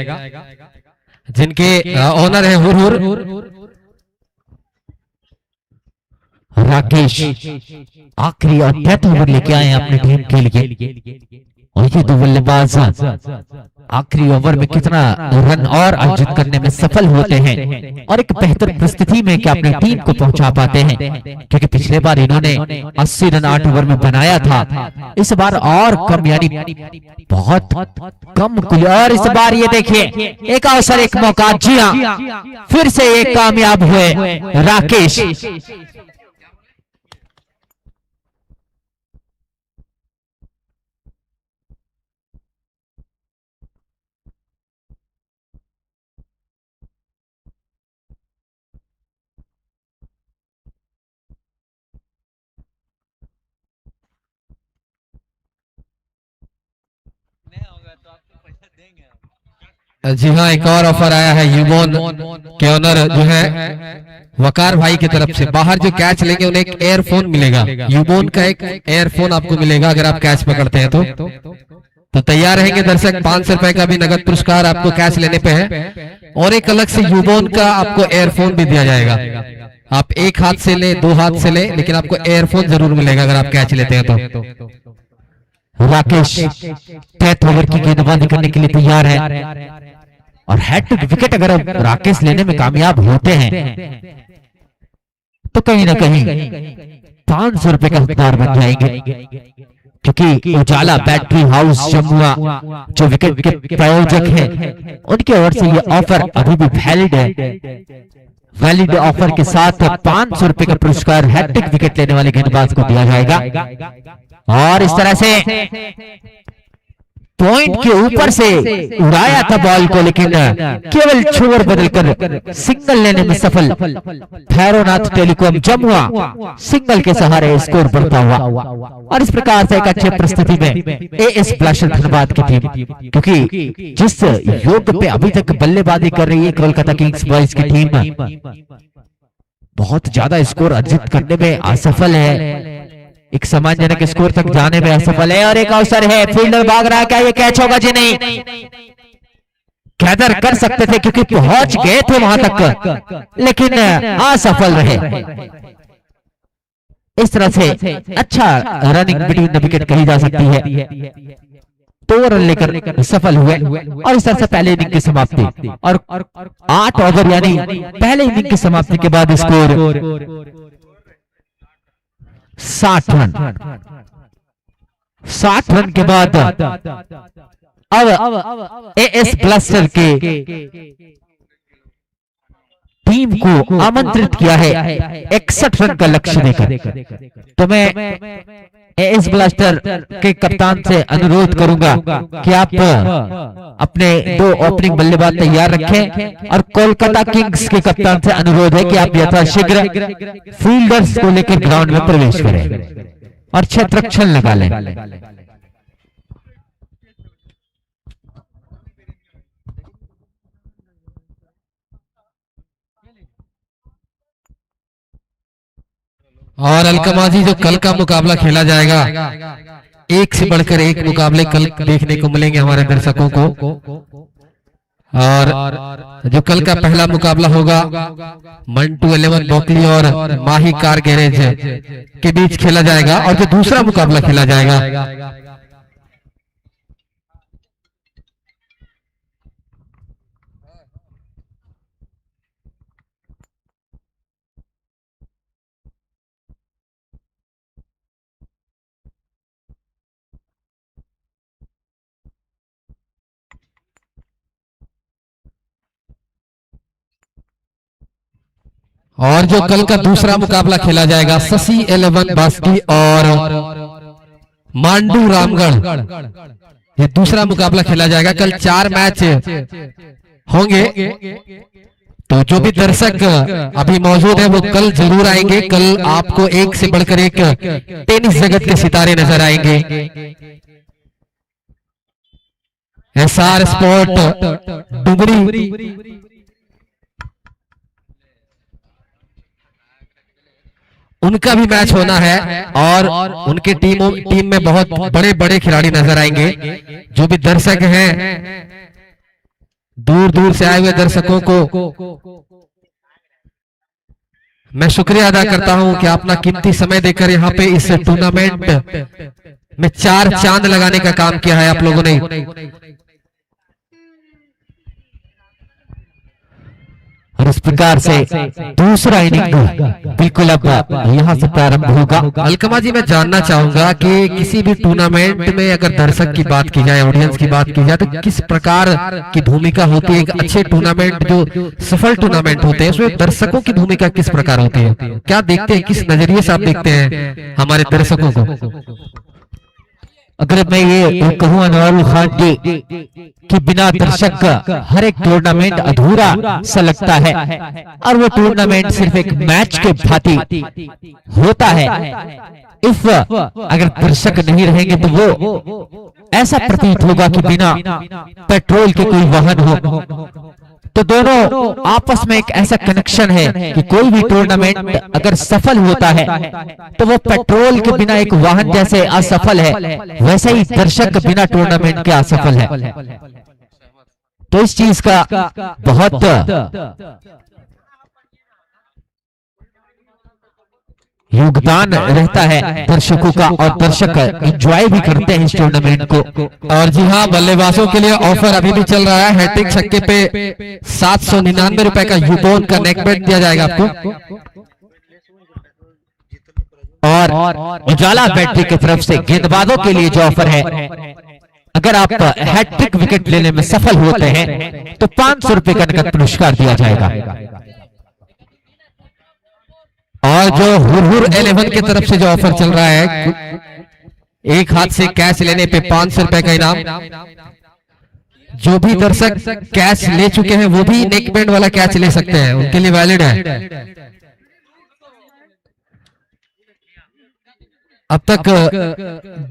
जिनके ओनर है हुरहुर राकेश, आखिरी और डेथ ओवर लेके आए हैं अपनी टीम के लिए। और ये दो बल्लेबाज आखिरी ओवर में कितना रन और अर्जित करने में सफल होते हैं और एक बेहतर परिस्थिति में क्या अपनी टीम को पहुंचा पाते हैं, क्योंकि पिछले बार इन्होंने 80 रन 8 ओवर में बनाया था। इस बार और कम, यानी बहुत कम कुल। और इस बार ये देखिए एक अवसर, एक मौका, जी हाँ फिर से एक कामयाब हुए राकेश। जी हाँ, एक और ऑफर आया है यूबोन के ओनर जो है वकार भाई की तरफ से। बाहर जो कैच लेंगे उन्हें एक एयरफोन मिलेगा, यूबोन का एक एयरफोन आपको मिलेगा अगर आप कैच पकड़ते हैं तो तैयार रहेंगे दर्शक। 500 रुपए का भी नगद पुरस्कार आपको कैच लेने पे है और एक अलग से यूबोन का आपको एयरफोन भी दिया जाएगा। आप एक हाथ से ले, दो हाथ से ले, लेकिन आपको एयरफोन जरूर मिलेगा अगर आप कैच लेते हैं तो। राकेश 10th ओवर की गेंदबाजी करने के लिए तैयार है और हैट्रिक विकेट अगर राकेश लेने में कामयाब होते हैं तो कहीं ना कहीं 500 रुपए का हकदार बन जाएंगे, क्योंकि उजाला बैटरी हाउस जमुआ जो विकेट के प्रायोजक हैं उनके ओर से ये ऑफर अभी भी वैलिड है। वैलिड ऑफर के साथ 500 रुपए का पुरस्कार हैट्रिक विकेट लेने वाले गेंदबाज को दिया जाएगा। और इस तरह से पॉइंट के ऊपर से उड़ाया था बॉल को, लेकिन केवल छोर बदलकर सिंगल लेने में सफल भैरवनाथ टेलीकॉम जमुआ सिंगल के सहारे स्कोर बढ़ता हुआ। और इस प्रकार से एक अच्छी परिस्थिति में एएस ब्लास्टर धनबाद की टीम, क्योंकि जिस योग पे अभी तक बल्लेबाजी कर रही है कोलकाता किंग्स बॉयज की टीम, बहुत ज्यादा स्कोर अर्जित करने में असफल है, एक सम्मानजनक स्कोर तक जाने में असफल है। और एक अवसर है, फील्डर भाग रहा है, क्या ये कैच होगा जी? नहीं, गैदर कर सकते थे क्योंकि पहुंच गए थे वहां तक, लेकिन असफल रहे। इस तरह से अच्छा रनिंग बिटवीन द विकेट कही जा सकती है। 2 रन लेकर सफल हुए और इस तरह से पहले इनिंग की समाप्ति। और 8 ओवर यानी पहले इनिंग की समाप्ति के बाद स्कोर 60 रन। 60 रन के बाद अब एएस ब्लास्टर के टीम को आमंत्रित किया है 61 रन का लक्ष्य देकर। तो मैं एएस ब्लास्टर के कप्तान से अनुरोध करूंगा कि आप अपने 2 ओपनिंग बल्लेबाज तैयार रखें और कोलकाता किंग्स के कप्तान से अनुरोध है कि आप यथाशीघ्र फील्डर्स को लेकर ग्राउंड में प्रवेश करें और क्षेत्ररक्षण लगा लें। और अलकमाजी जो कल का मुकाबला खेला जाएगा, एक से बढ़कर एक मुकाबले कल देखने को मिलेंगे हमारे दर्शकों को। और जो कल का पहला मुकाबला होगा मंटू 11 बोकली और माही कार गैरेज के बीच खेला जाएगा, और जो दूसरा मुकाबला खेला जाएगा और जो कल का दूसरा मुकाबला खेला जाएगा शशि 11 बास्की और मांडू रामगढ़, ये दूसरा मुकाबला खेला जाएगा। कल 4 मैच होंगे, तो जो भी दर्शक अभी मौजूद है वो कल जरूर आएंगे। कल आपको एक से बढ़कर एक टेनिस जगत के सितारे नजर आएंगे। एसआर स्पोर्ट डुगरी उनका भी मैच होना है, और उनके टीम में बहुत बड़े बड़े खिलाड़ी नजर आएंगे। जो भी दर्शक हैं, दूर दूर से आए हुए दर्शकों को मैं शुक्रिया अदा करता हूं कि अपना कीमती समय देकर यहाँ पे इस टूर्नामेंट में 4 चांद लगाने का काम किया है आप लोगों ने। और इस प्रकार से दूसरा इनिंग बिल्कुल अब यहां से प्रारंभ होगा। अलकमा जी, मैं जानना चाहूंगा कि किसी भी टूर्नामेंट में अगर दर्शक की बात की जाए, ऑडियंस की बात की जाए, तो किस प्रकार की भूमिका होती है? एक अच्छे टूर्नामेंट, जो सफल टूर्नामेंट होते हैं, उसमें दर्शकों की भूमिका किस प्रकार होती है? क्या देखते हैं, किस नजरिए से आप देखते हैं हमारे दर्शकों को? अगर मैं ये कहूँ अनवरुल खान जी कि बिना दर्शक का हर एक टूर्नामेंट अधूरा सा लगता है, और वो टूर्नामेंट सिर्फ एक मैच के भांति होता है। इफ अगर दर्शक नहीं रहेंगे तो वो ऐसा प्रतीत होगा कि बिना पेट्रोल के कोई वाहन हो। तो दोनों आपस में एक ऐसा कनेक्शन है कि कोई भी टूर्नामेंट अगर सफल होता है तो वो पेट्रोल के बिना एक वाहन जैसे असफल है, वैसे ही दर्शक बिना टूर्नामेंट के असफल है। तो इस चीज का बहुत योगदान रहता है दर्शकों का, और दर्शक एंजॉय भी करते हैं इस टूर्नामेंट को। और जी हाँ, बल्लेबाजों के लिए ऑफर अभी भी चल रहा है। हैट्रिक छक्के पे 799 रुपए का यूबोन का नेकबैंड दिया जाएगा आपको। और उजाला बैटरी की तरफ से गेंदबाजों के लिए जो ऑफर है, अगर आप हैट्रिक विकेट लेने में सफल होते हैं तो 500 रुपए का नकद पुरस्कार दिया जाएगा। और जो हुरहुर 11 की तरफ से जो ऑफर चल रहा है, एक हाथ से कैश लेने पे 500 रुपए का इनाम। जो भी दर्शक कैश ले चुके हैं वो भी नेकबैंड वाला कैश ले सकते हैं, उनके लिए वैलिड है। अब तक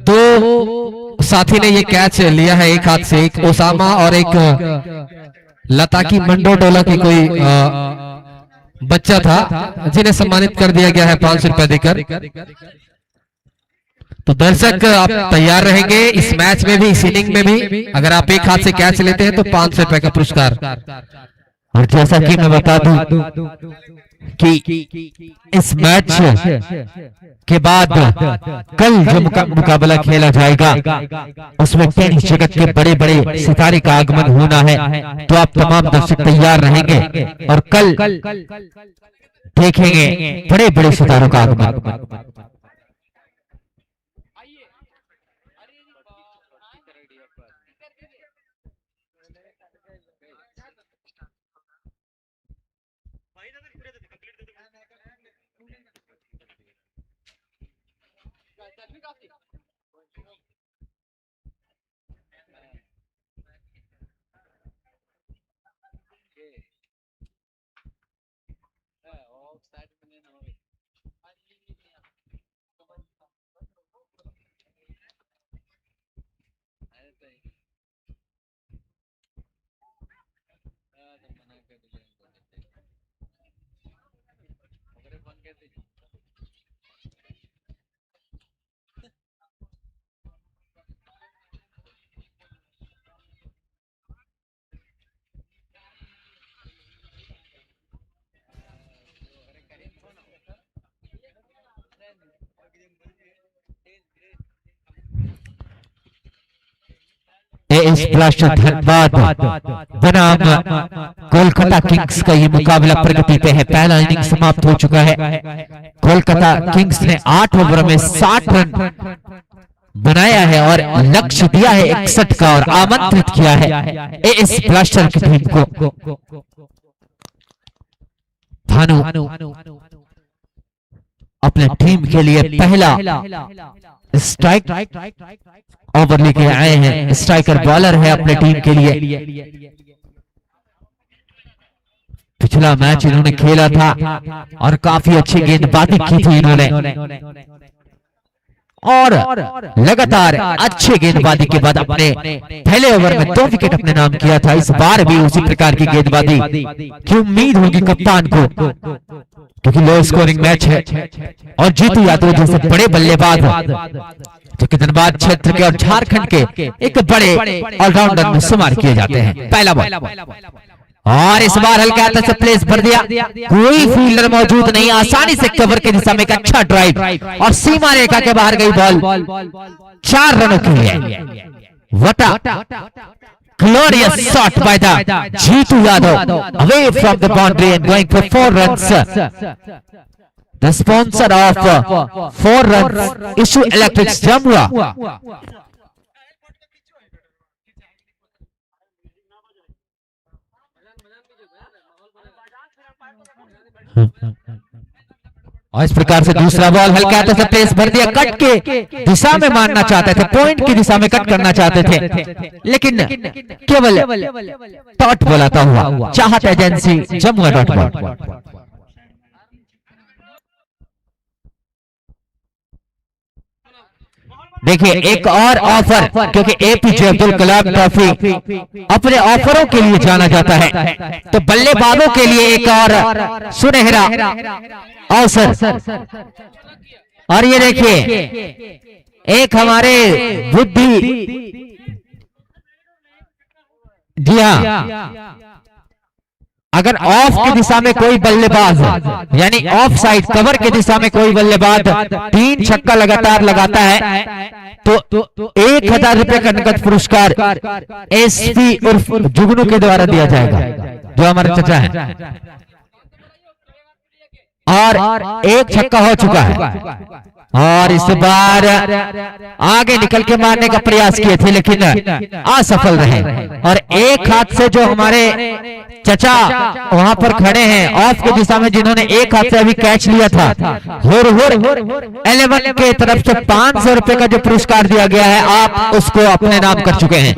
2 साथी ने ये कैच लिया है एक हाथ से, एक ओसामा और एक लता की मंडोडोला की कोई बच्चा था, जिन्हें सम्मानित कर दिया गया है 500 रुपए देकर। तो दर्शक आप तैयार रहेंगे इस मैच में भी, इस इनिंग में भी। अगर आप एक हाथ से कैच लेते हैं तो 500 रुपए का पुरस्कार। और जैसा कि मैं बता दूं कि इस मैच के बाद कल जो मुकाबला खेला जाएगा उसमें टेनिस जगत के बड़े बड़े सितारे का आगमन होना है, तो आप तमाम दर्शक तैयार रहेंगे और कल देखेंगे बड़े बड़े सितारों का आगमन। इस ब्लास्टर धनबाद बनाम कोलकाता किंग्स का ये मुकाबला प्रगति पे है। पहला इनिंग समाप्त हो चुका है। कोलकाता किंग्स ने 8 ओवर में 60 रन बनाया है और लक्ष्य दिया है 61 का, और आमंत्रित किया है इस ब्लास्टर की टीम को। भानु अपने टीम के लिए पहला स्ट्राइक ओवर लेके आए हैं। स्ट्राइकर बॉलर है अपने टीम के लिए। पिछला मैच इन्होंने खेला था और काफी अच्छी गेंदबाजी की थी इन्होंने, और लगातार अच्छे गेंदबाजी के बाद अपने पहले ओवर में 2 विकेट अपने नाम किया था। इस बार भी उसी प्रकार की गेंदबाजी की उम्मीद होगी कप्तान को, क्योंकि लो स्कोरिंग मैच है और जीतू यादव जैसे बड़े बल्लेबाज जो कि धनबाद क्षेत्र के और झारखंड के एक बड़े ऑलराउंडर में शुमार किए जाते हैं। पहला बॉल, और इस बार हल्के हाथ से प्लेस भर दिया, कोई फील्डर मौजूद नहीं, आसानी से कवर की दिशा में एक अच्छा ड्राइव और सीमा रेखा के बाहर गई बॉल 4 रनों के लिए। वटा glorious shot by the Jeetu Yadav away from the boundary and going for 4 runs. The sponsor of 4 runs Issue Electrics Jamua. और इस प्रकार से दूसरा बॉल हल्के हाथों से प्लेस भर दिया, कट के दिशा में मारना चाहते थे, पॉइंट की दिशा में कट करना चाहते थे, लेकिन केवल डॉट बोलाता हुआ चाहत एजेंसी जमुआ डॉट बॉल। देखिए एक और ऑफर, क्योंकि एपीजे अब्दुल कलाम ट्रॉफी अपने ऑफरों के लिए जाना जाता है, तो बल्लेबाजों के लिए एक और सुनहरा अवसर। और ये देखिए एक हमारे बुद्धि, जी हाँ, अगर ऑफ की दिशा में कोई बल्लेबाज यानी ऑफ साइड कवर की दिशा में कोई बल्लेबाज 3 छक्का लगातार लगाता है तो 1000 रुपए का नगद पुरस्कार एसपी उर्फ जुगनू के द्वारा दिया जाएगा, जो हमारे चचा है। और 1 छक्का हो चुका है और इस बार आगे निकल के मारने का प्रयास किए थे लेकिन असफल रहे। और एक हाथ से जो हमारे चचा वहां पर खड़े हैं ऑफ की दिशा में, जिन्होंने एक हाथ से अभी कैच लिया था, हुर 11 के तरफ से 500 रुपए का जो पुरस्कार दिया गया है, आप उसको अपने नाम कर चुके हैं।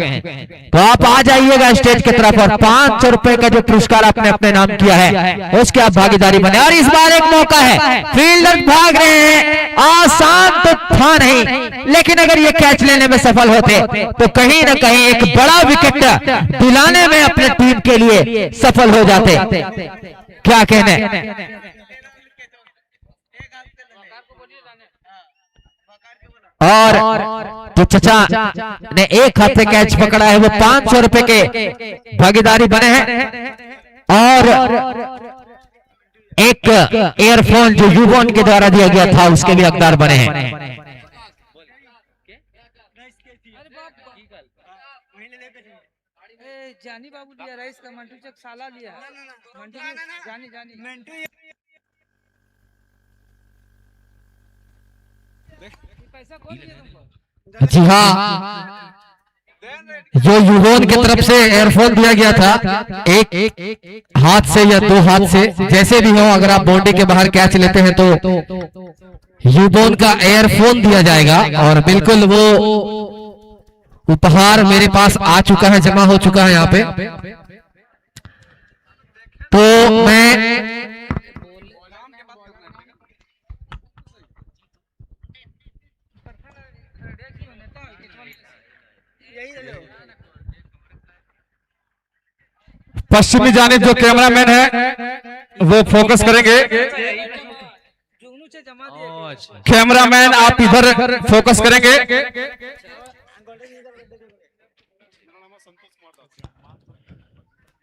तो आप आ जाइएगा स्टेज की तरफ और 500 रुपए का जो पुरस्कार आपने अपने नाम किया है उसके आप भागीदारी बने। और इस बार एक मौका है, फील्डर भाग रहे हैं, आसान तो था नहीं, लेकिन अगर ये कैच लेने में सफल होते तो कहीं ना कहीं एक बड़ा विकेट दिलाने में अपने टीम के लिए सफल हो जाते। क्या कहने? और जो चचा ने एक हाथ से कैच पकड़ा है वो 500 रुपए के भागीदारी बने हैं। और एक एयरफोन जो यूबॉन के द्वारा दिया गया था उसके भी हकदार बने हैं। जानी बाबू लिया रईस का, मंटू चक साला लिया, मंटू जानी पैसा कौन दिया तुमको? जी हाँ, जो यूबॉन की तरफ से एयरफोन दिया गया था, एक हाथ से या 2 हाथ से जैसे भी हो, अगर आप बाउंड्री के बाहर कैच लेते हैं तो यूबॉन का एयरफोन दिया जाएगा। और बिल्कुल वो उपहार मेरे पास आ चुका है, जमा हो चुका है यहाँ पे। तो मैं पश्चिमी जानिब जो कैमरामैन है वो फोकस करेंगे। कैमरामैन आप इधर फोकस करेंगे।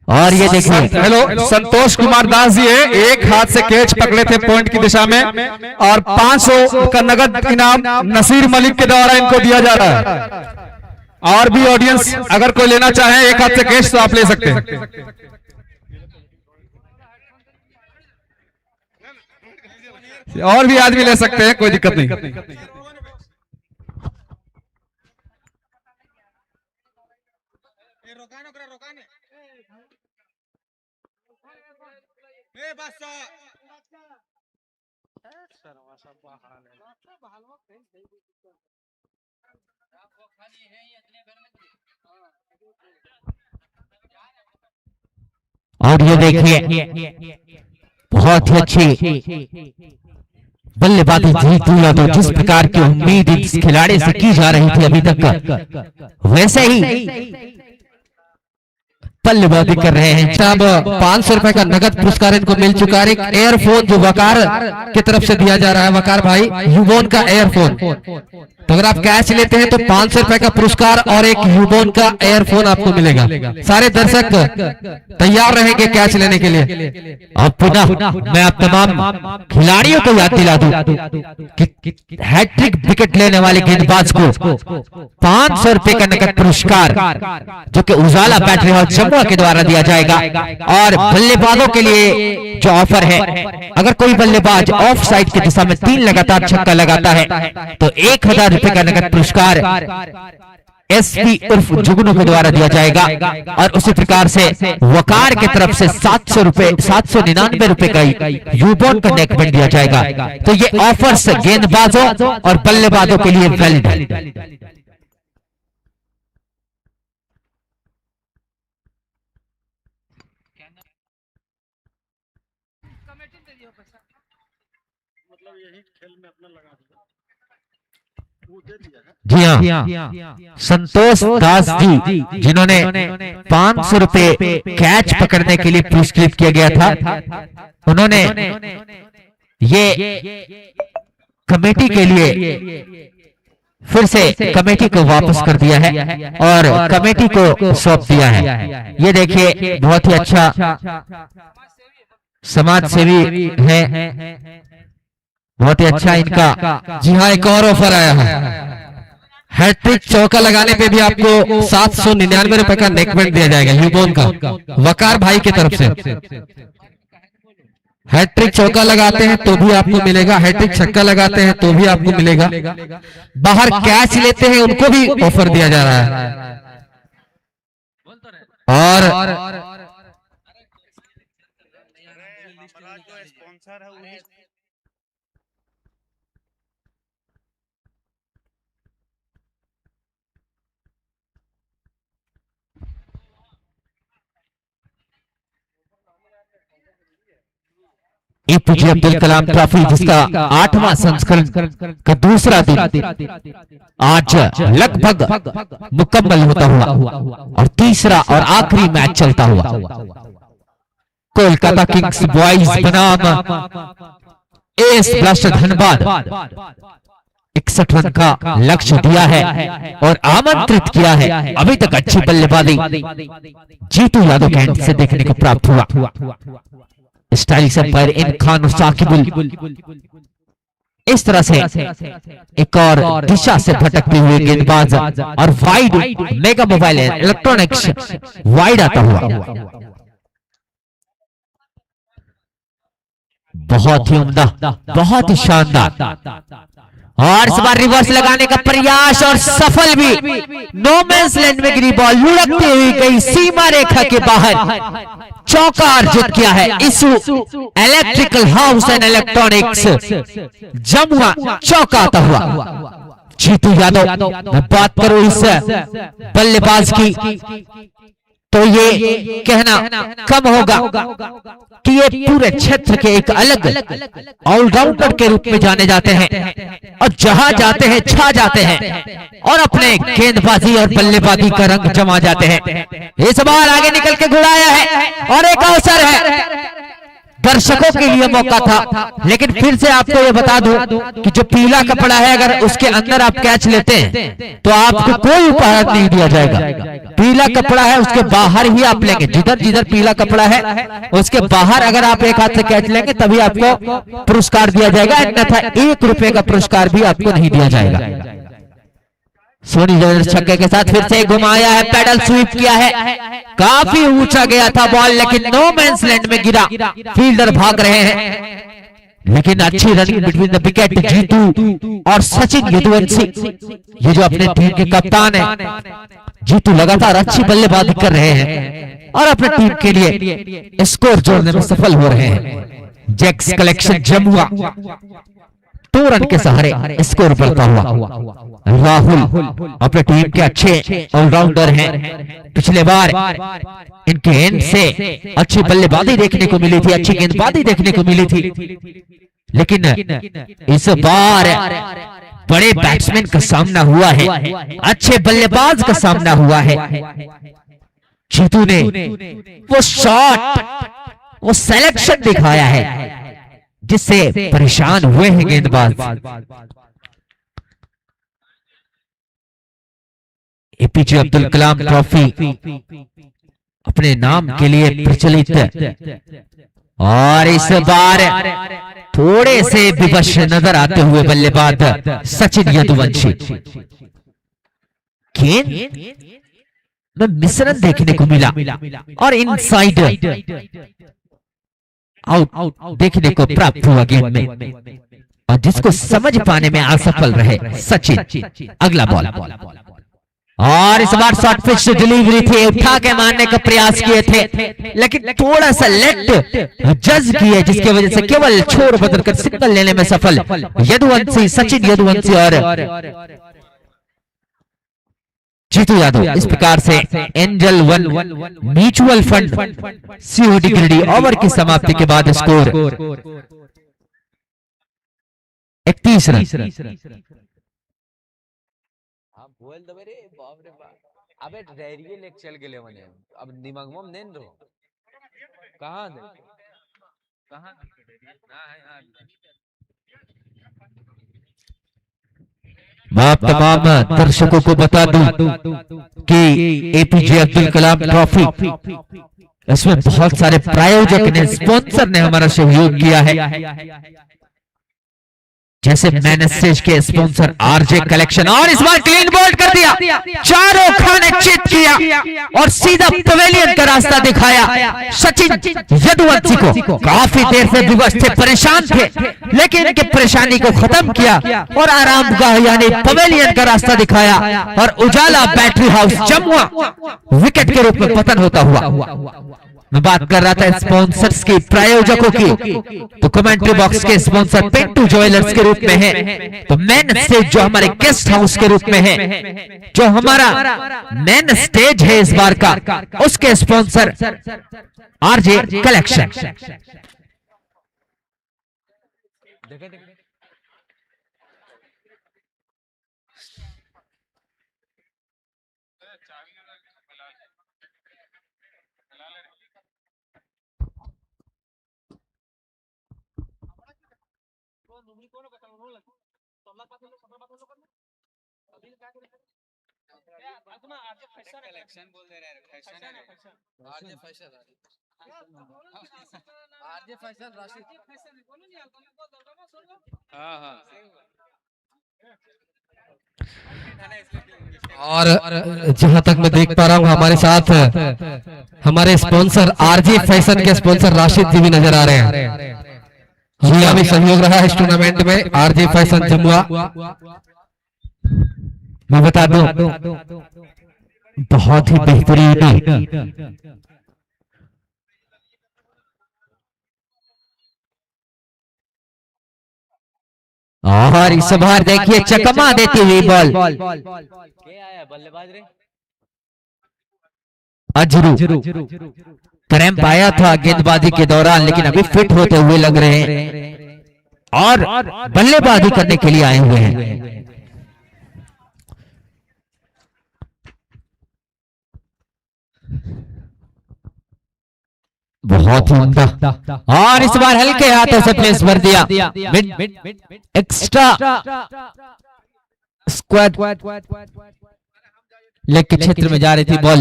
और ये देखिए, हेलो, संतोष कुमार दास जी है, एक हाथ से कैच पकड़े थे पॉइंट की दिशा में और 500 का नगद इनाम नसीर मलिक के द्वारा इनको दिया जा रहा है। और भी ऑडियंस अगर कोई लेना चाहे एक हाथ से कैच तो आप ले सकते हैं, और भी आदमी ले सकते हैं, कोई दिक्कत नहीं। और ये देखिए, बहुत ही अच्छी बल्लेबाजी जीत हुई। तो जिस प्रकार की उम्मीद इस खिलाड़ी से की जा रही थी अभी तक, वैसे ही बल्लेबाजी कर रहे हैं। अब 500 रुपए का नगद पुरस्कार इनको मिल चुका है। एक एयरफोन जो वकार की तरफ से दिया जा रहा है, वकार भाई, यूबॉन का एयरफोन। तो अगर आप कैच लेते हैं तो 500 रुपए का पुरस्कार और एक यूबॉन का एयरफोन आपको मिलेगा। सारे दर्शक तैयार रहेंगे कैच लेने के लिए। और पुनः मैं आप तमाम खिलाड़ियों को याद दिला दूं कि हैट्रिक विकेट लेने वाले गेंदबाज को 500 रुपए का नगद पुरस्कार जो कि उजाला बैटरी हाउस जमुआ के द्वारा दिया जाएगा। और बल्लेबाजों के लिए जो ऑफर है, अगर कोई बल्लेबाज ऑफ साइड की दिशा में 3 लगातार छक्का लगाता है तो 1000 रुपए का नगद पुरस्कार एसपी उर्फ जुगनू के द्वारा दिया जाएगा। और उसी प्रकार से वकार की तरफ से 799 रुपए का यूबॉन का नेकबैंड दिया जाएगा। तो ये ऑफर्स गेंदबाजों और बल्लेबाजों के लिए वैलिड है। जी हाँ, संतोष दास जी जिन्होंने 500 रुपए कैच पकड़ने के लिए पुरस्कृत किया गया था, उन्होंने ये कमेटी के लिए फिर से कमेटी को वापस कर दिया है और कमेटी को सौंप दिया है। ये देखिए बहुत ही अच्छा समाज सेवी है, बहुत ही अच्छा इनका। जी हाँ, एक और ऑफर आया है। हैट्रिक चौका लगाने पे भी आपको 799 रुपए का नेकबैंड दिया जाएगा यूबोन का, वकार भाई की तरफ से। हैट्रिक चौका लगाते हैं तो भी आपको मिलेगा, हैट्रिक छक्का लगाते हैं तो भी आपको मिलेगा। बाहर कैच लेते हैं उनको भी ऑफर दिया जा रहा है। और एपीजे अब्दुल कलाम ट्रॉफी जिसका 8वां संस्करण का दूसरा दिन आज लगभग मुकम्मल होता हुआ और तीसरा और आखिरी मैच चलता हुआ कोलकाता किंग्स बॉयज बनाम एस ब्लास्टर धनबाद 61 रन का लक्ष्य दिया है और आमंत्रित किया है। अभी तक अच्छी बल्लेबाजी जीतू यादव के एंड से देखने को प्राप्त हुआ। स्टाइलिश अंपायर इन खान और साकिबुल इस तरह से एक और दिशा से भटकते हुए गेंदबाज और wide mega mobile electronics wide आता हुआ। बहुत ही उम्दा, बहुत ही शानदार और इस बार रिवर्स लगाने का प्रयास और सफल भी। नो मैंस लैंड में गिरी बॉल लुढ़कते हुए गई सीमा रेखा के बाहर, चौका अर्जित किया है Isu electrical house and electronics Jamua चौका आता हुआ। जीतू यादव मैं बात करूं इस बल्लेबाज की तो ये कहना कम होगा कि ये पूरे क्षेत्र के एक अलग ऑलराउंडर के रूप में जाने जाते हैं और जहां जाते हैं छा जाते हैं और अपने गेंदबाजी और बल्लेबाजी का रंग जमा जाते हैं। इस बार आगे निकल के घुड़ाया है और एक अवसर है, दर्शकों के लिए मौका था, लेकिन फिर से आपको ये बता दूं कि जो पीला कपड़ा है अगर उसके अंदर आप कैच लेते हैं तो आपको कोई उपहार नहीं दिया जाएगा। पीला कपड़ा है उसके बाहर ही आप लेंगे, जिधर जिधर पीला कपड़ा है उसके बाहर अगर आप एक हाथ से कैच लेंगे तभी आपको पुरस्कार दिया जाएगा, अन्यथा 1 रुपए का पुरस्कार भी आपको नहीं दिया जाएगा। सोनी जबरदस्त छक्के के साथ फिर से घुमाया है, पैडल स्वीप किया है, काफी ऊंचा गया था बॉल लेकिन नो मैंस लैंड में गिरा। फील्डर भाग रहे हैं लेकिन अच्छी running between the wicket. Jeetu और सचिन यदुवंशी ये जो अपने टीम के कप्तान है, जीतू लगातार अच्छी बल्लेबाजी कर रहे हैं और अपने टीम के लिए स्कोर जोड़ने में सफल हो रहे हैं। जैक्स कलेक्शन जमुआ 2 रन के सहारे स्कोर बढ़ता हुआ। राहुल अपने टीम के अच्छे ऑलराउंडर हैं, पिछले बार इनके एंड से अच्छी बल्लेबाजी देखने को मिली थी, अच्छी गेंदबाजी देखने को मिली थी, लेकिन इस बार बड़े बैट्समैन का सामना हुआ है, अच्छे बल्लेबाज का सामना हुआ है। जीतू ने वो शॉट, वो सिलेक्शन दिखाया है जिससे परेशान हुए हैं गेंदबाज। एपीजे अब्दुल कलाम ट्रॉफी अपने नाम के लिए प्रचलित और इस बार थोड़े से विवश नजर आते हुए बल्लेबाज सचिन यदुवंशी। गेंद में मिश्रण देखने को मिला और इनसाइड आउट देखने को प्राप्त हुआ गेंद में, और जिसको समझ पाने में असफल रहे सचिन। अगला बॉल और इस बार शॉर्ट पिच डिलीवरी थी, उठा के मारने का प्रयास किए थे लेकिन थोड़ा सा लेट जज किए जिसकी वजह से केवल छोर बदलकर सिंगल लेने में सफल यदुवंशी, सचिन यदुवंशी और जीतू यादव। इस प्रकार से Angel one mutual fund COD Giridih over की समाप्ति के बाद स्कोर 31 रन। बोल दबे रे बाप रे बाप, अबे रेरिए लेक चल गेले मने अब दिमागम नेन रो कहां दे कहां ना है यार। मैं आप तमाम दर्शकों को बता दूं कि एपीजे अब्दुल कलाम ट्रॉफी, इसमें बहुत सारे प्रायोजक ने, स्पॉन्सर ने हमारा सहयोग किया है, जैसे मैन स्टेज के स्पॉन्सर आरजे कलेक्शन, और इस बार क्लीन बोल्ड कर दिया, चारों खाने चित किया और सीधा पवेलियन का रास्ता दिखाया सचिन यदुवंशी को। काफी देर से विवश थे, परेशान थे, लेकिन इनके परेशानी को खत्म किया और आरामगाह यानी पवेलियन का रास्ता दिखाया और उजाला बैटरी हाउस जमुआ विकेट के रूप में पतन होता हुआ। मैं बात कर रहा था स्पॉन्सर्स की, प्रायोजकों की, तो कमेंट्री बॉक्स के स्पॉन्सर पिंटू ज्वेलर्स के रूप में है, तो मेन स्टेज जो हमारे गेस्ट हाउस के रूप में है, जो हमारा मेन स्टेज है इस बार का, उसके स्पॉन्सर आरजे कलेक्शन। कलेक्शन बोल दे रहे हैं, फैशन है, आरजे फैशन, आरजे फैशन राशि, हाँ हाँ। और जहां तक मैं देख पा रहा हूं हमारे साथ हमारे स्पॉन्सर आरजे फैशन के स्पॉन्सर राशिद जी भी नजर आ रहे हैं। जिनका भी सहयोग रहा है इस टूर्नामेंट में, आरजे फैशन जमुआ। मैं बता दूं बहुत ही बेहतरीन और इस बार देखिए चकमा देती हुई बॉल, बल्लेबाज रे अजरू क्रैम्प आया था गेंदबाजी के दौरान, लेकिन अभी फिट होते हुए लग रहे हैं और बल्लेबाजी करने के लिए आए हुए हैं। बहुत ही उम्दा, और इस बार हल्के हाथों से प्लेस भर दिया, एक्स्ट्रा स्क्वाड लेग के क्षेत्र में जा रही थी बॉल,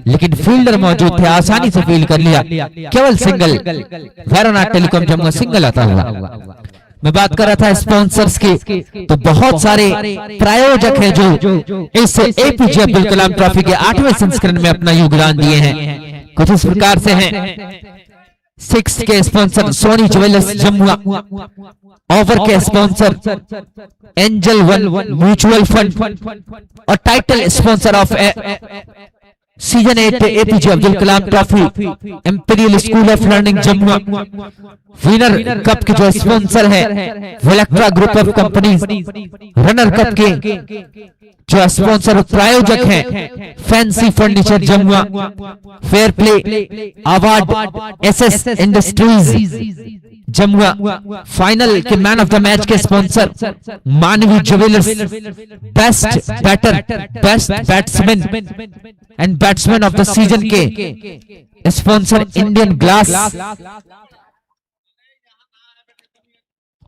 लेकिन फील्डर मौजूद थे, आसानी से फील्ड कर लिया, केवल single, Vaironath telecom Jamua single आता हुआ। मैं बात कर रहा था स्पॉन्सर्स की, तो बहुत सारे प्रायोजक हैं जो इस एपीजे अब्दुल कलाम ट्रॉफी के 8वें संस्करण में अपना योगदान दिए हैं। कुछ इस प्रकार से हैं, 6 के sponsor Soni jewellers Jamua, over के sponsor angel one mutual fund और title sponsor of season 8 APJ Abdul Kalam trophy imperial school of learning Jamua. Winner cup के जो स्पॉन्सर है Velectra group of companies, runner cup के जो स्पॉन्सर प्रायोजक हैं fancy furniture Jamua, fair play award SS industries Jamua, final के man of the match के sponsor Manvi jewellers, best batter, best batsman and batsman of the season के sponsor Indian glass,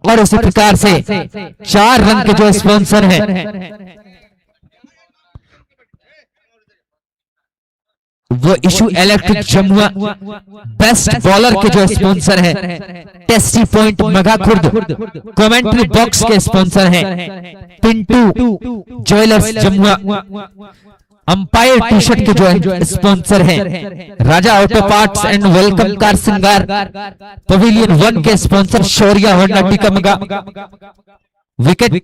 और इसी प्रकार से 4 रन के जो स्पॉन्सर हैं वो Ishu electric Jamua, best bowler के जो स्पॉन्सर है tasty point Magakhurd, commentary box के स्पॉन्सर हैं Pintu jewellers Jamua, umpire T shirt के जो स्पॉन्सर हैं Raja auto parts and welcome car Singar, pavilion 1 के sponsor Shaurya Honda Tikamga, wicket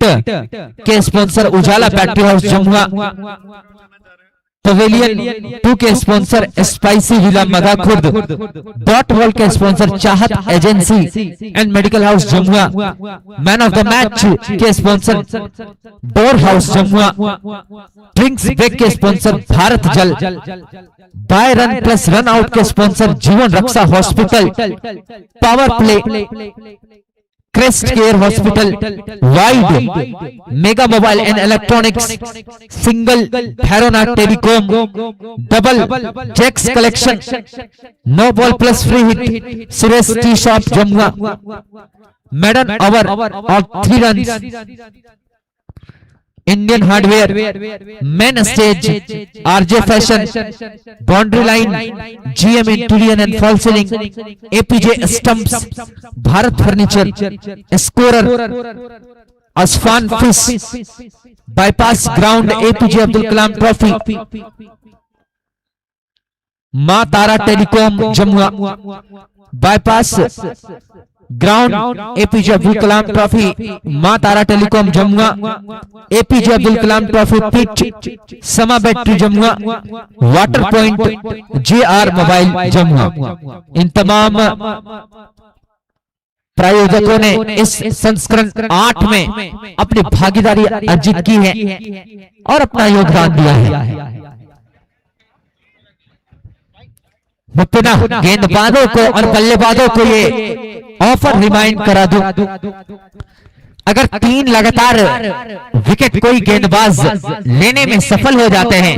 के sponsor Ujala battery house Jamua, pavilion 2 के sponsor spicy villa Magakhurd, dot ball के sponsor Chahat agency and medical house Jamua, man of the match के sponsor door house Jamua, drinks break के sponsor Bharat Jal, bye run plus run out के sponsor Jeevan Raksha hospital, power play crest care hospital, wide mega mobile and electronics, single Vaironath telecom, double jacks collection, no ball plus free hit Suresh tea shop Jamua, maiden over और 3 run Indian hardware, main stage, RJ fashion, boundary line, GM interior and fall ceiling, APJ stumps, Bharat furniture, scorer, Asfan fish, bypass ground, APJ Abdul Kalam trophy, Maa Tara telecom Jamua, bypass ground, APJ Abdul Kalam trophy, Maa Tara telecom Jamua, APJ Abdul Kalam trophy pitch, Sama battery Jamua, water point, JR mobile Jamua. इन तमाम प्रायोजकों ने इस संस्करण 8 में अपनी भागीदारी अर्जित की है और अपना योगदान दिया है। मुत्तना गेंदबाजों को और बल्लेबाजों को ये ऑफर रिमाइंड करा दूं, अगर 3 लगातार विकेट कोई गेंदबाज लेने में सफल हो जाते हैं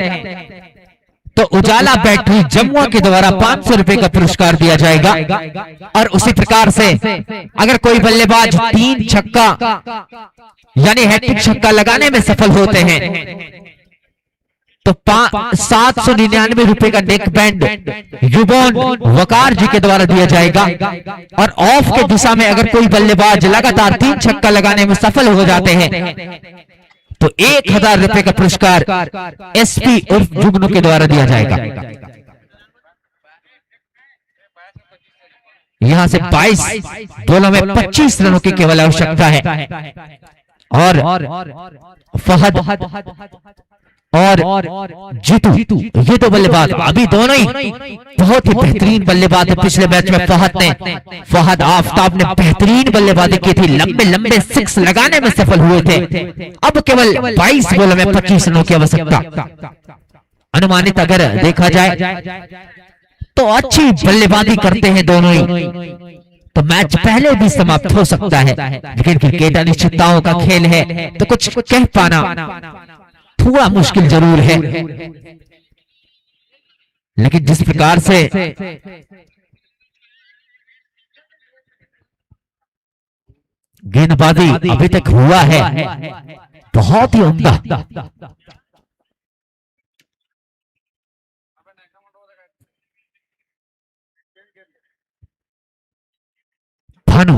तो उजाला बैटरी जमुआ के द्वारा 500 रुपए का पुरस्कार दिया जाएगा। और उसी प्रकार से अगर कोई बल्लेबाज 3 छक्का यानी हैट्रिक छक्का लगाने में सफल होते हैं तो 799 रुपए का नेक बैंड युबोन वकार जी के द्वारा दिया जाएगा। और ऑफ के दिशा में अगर कोई बल्लेबाज लगातार 3 छक्का लगाने में सफल हो जाते हैं तो 1000 रुपए का पुरस्कार एसपी उर्फ जुगनू के द्वारा दिया जाएगा। यहां से 22 बॉलों में 25 रनों की केवल आवश्यकता है और फहद और जीतू ये दो बल्लेबाज अभी दोनों ही बहुत ही बेहतरीन बल्लेबाज है। पिछले मैच में फहद आफताब ने बेहतरीन बल्लेबाजी की थी, लंबे लंबे 6 लगाने में सफल हुए थे। अब केवल 22 बॉलों में 25 रनों की आवश्यकता। अनुमानित अगर देखा जाए तो अच्छी बल्लेबाजी करते हैं दोनों ही, तो मैच पहले भी समाप्त हो सकता है। लेकिन क्रिकेट अनिश्चितताओं का खेल है तो कुछ कह पाना थोड़ा मुश्किल जरूर है। लेकिन जिस प्रकार से गेंदबाजी अभी तक हुआ है बहुत ही उम्दा। भानु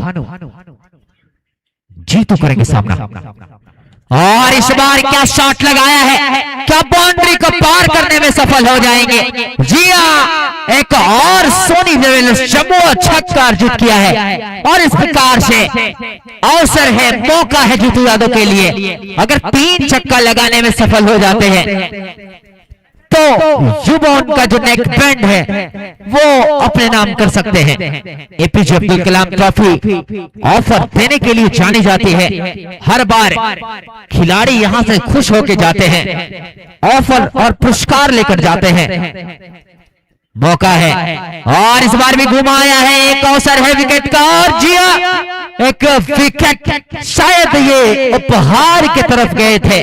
जीतू करेंगे सामना और इस बार क्या शॉट लगाया है, क्या बाउंड्री को पार करने में सफल हो जाएंगे। जी हां, एक और सोनी लेवल जमुआ छक्का अर्जित किया है और इस प्रकार से अवसर है, मौका है जीतू यादव के लिए। अगर 3 छक्का लगाने में सफल हो जाते हैं तो युबोन का जो नेक बैंड है वो अपने नाम कर सकते हैं। APJ Abdul Kalam trophy offer देने के लिए जानी जाती है। हर बार खिलाड़ी यहां से खुश होकर जाते हैं, ऑफर और पुरस्कार लेकर जाते हैं। मौका है और इस बार भी घुमाया है, एक अवसर है विकेट का और जिया एक विकेट शायद ये उपहार की तरफ गए थे।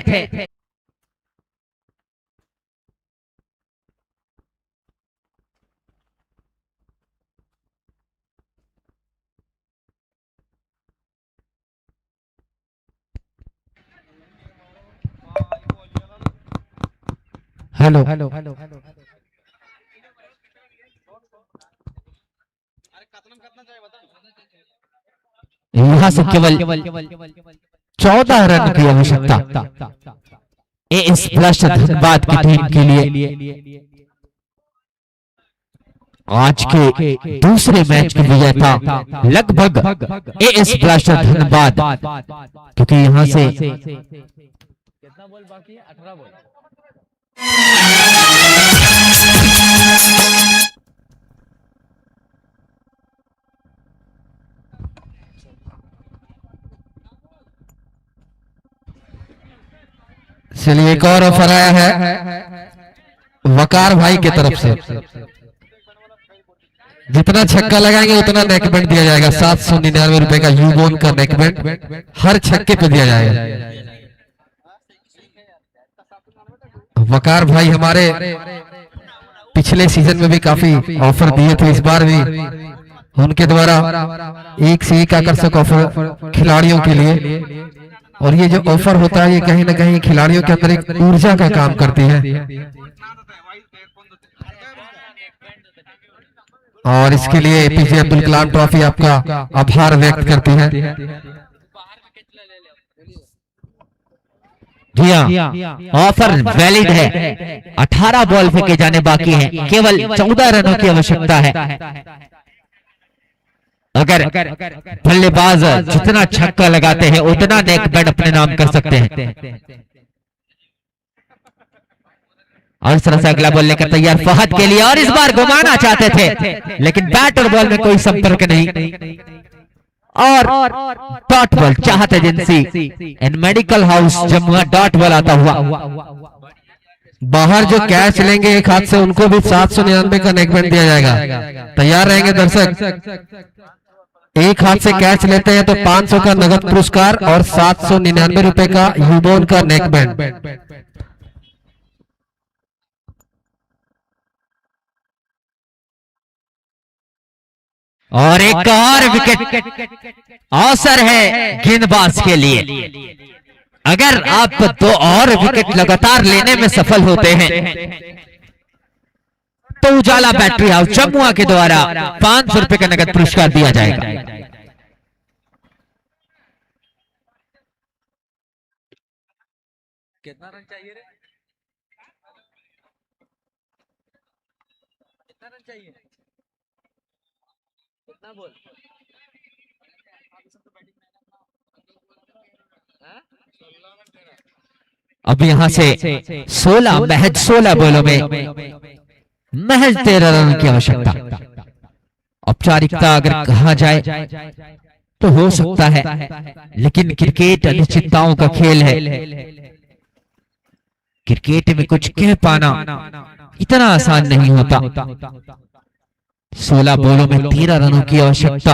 हेलो यहां से केवल 14 रन की आवश्यकता ए स्प्लैश धनबाद की टीम के लिए। आज के दूसरे मैच के विजेता लगभग ए स्प्लैश धनबाद, क्योंकि यहां से कितना बॉल बाकी है? 18 बॉल। चलिए एक और ऑफर आया है वकार भाई की तरफ से। जितना छक्का लगाएंगे उतना नेकबैंड दिया जाएगा। 799 रुपए का यूबोन का नेकबैंड हर छक्के पे दिया जाएगा। वकार भाई हमारे पिछले सीजन में भी काफी ऑफर दिए थे, इस बार भी उनके द्वारा एक से एक आकर्षक ऑफर खिलाड़ियों के लिए और ये जो ऑफर होता है ये कहीं ना कहीं खिलाड़ियों के अंदर एक ऊर्जा का काम करती है, और इसके लिए एपीजे अब्दुल कलाम ट्रॉफी आपका आभार व्यक्त करती है। जी हाँ, ऑफर वैलिड है। 18 बॉल फेंके जाने बाकी हैं, केवल 14 रनों की आवश्यकता है। अगर बल्लेबाज जितना छक्का लगाते हैं उतना नेक बैट अपने नाम कर सकते हैं। और इस तरह से अगला बॉल लेकर तैयार फहद के लिए, और इस बार घुमाना चाहते थे लेकिन बैट और बॉल में कोई संपर्क नहीं, और डॉट बॉल चाहत agency and medical house Jammu dot ball आता हुआ। बाहर जो कैच लेंगे एक हाथ से उनको भी 799 का नेकबैंड दिया जाएगा। तैयार रहेंगे दर्शक। एक हाथ से कैच लेते हैं तो 500 का नगद पुरस्कार और 799 रुपए का यूबोन का नेकबैंड। और एक और विकेट अवसर है गेंदबाज के लिए। अगर आप 2 और विकेट लगातार लेने में सफल होते हैं तो उजाला बैटरी हाउस जम्मुआ के द्वारा 500 रुपए का नगद पुरस्कार दिया जाएगा। कितना रन चाहिए रे? कितना रन चाहिए? कितना बोल? अब यहां से 16 महज 16 बॉलों में महज 13 रन की आवश्यकता। औपचारिकता अगर कहा जाए तो हो सकता है, लेकिन क्रिकेट अनिश्चितताओं का खेल है। क्रिकेट में कुछ कह पाना इतना आसान नहीं होता। 16 बॉलों में 13 रनों की आवश्यकता।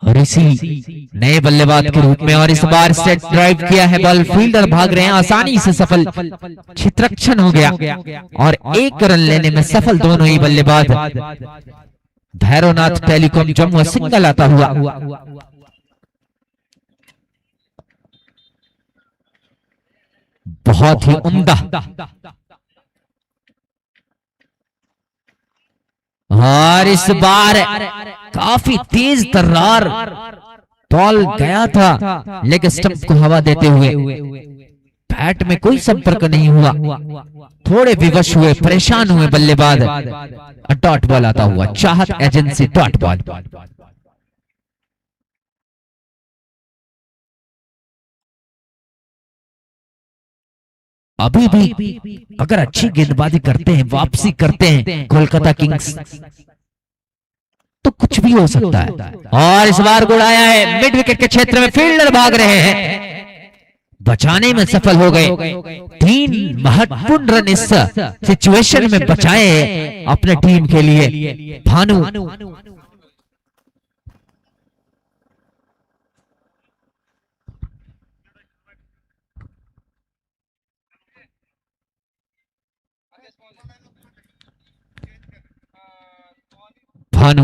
और इसी नए बल्लेबाज के रूप में, और इस बार सेट ड्राइव किया है बॉल, फील्डर भाग रहे हैं, आसानी से सफल क्षेत्ररक्षण हो गया और 1 रन लेने में सफल दोनों ही बल्लेबाज। भैरवनाथ टेलीकॉम जम्मू सिंगल आता हुआ। बहुत ही उम्दा, और इस बार काफी तेज तर्रार बॉल गया था लेग स्टंप को हवा देते हुए। बैट में कोई संपर्क नहीं हुआ, थोड़े विवश हुए, परेशान हुए बल्लेबाज। डॉट बॉल आता हुआ, चाहत एजेंसी डॉट बॉल। अभी भी अगर अच्छी गेंदबाजी करते हैं, वापसी करते हैं कोलकाता किंग्स, तो कुछ भी हो सकता है। और इस बार गुड़ाया है मिड विकेट के क्षेत्र में, फील्डर भाग रहे हैं, बचाने में सफल हो गए। 3 महत्वपूर्ण रन इस सिचुएशन में बचाए अपने टीम के लिए भानु। भानु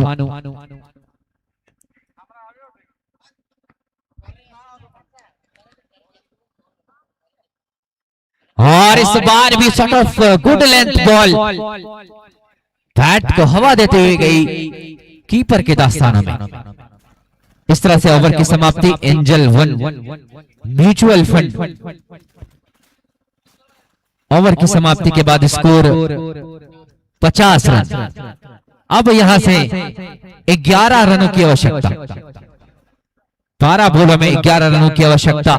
और इस बार भी shot of good length ball bat को हवा देते हुए गई कीपर के दास्तानों में। इस तरह से ओवर की समाप्ति। एंजल 1 म्यूचुअल फंड ओवर की समाप्ति के बाद स्कोर 50 रन। अब यहां से 11 रनों की आवश्यकता। 12 बॉलों में 11 रनों की आवश्यकता।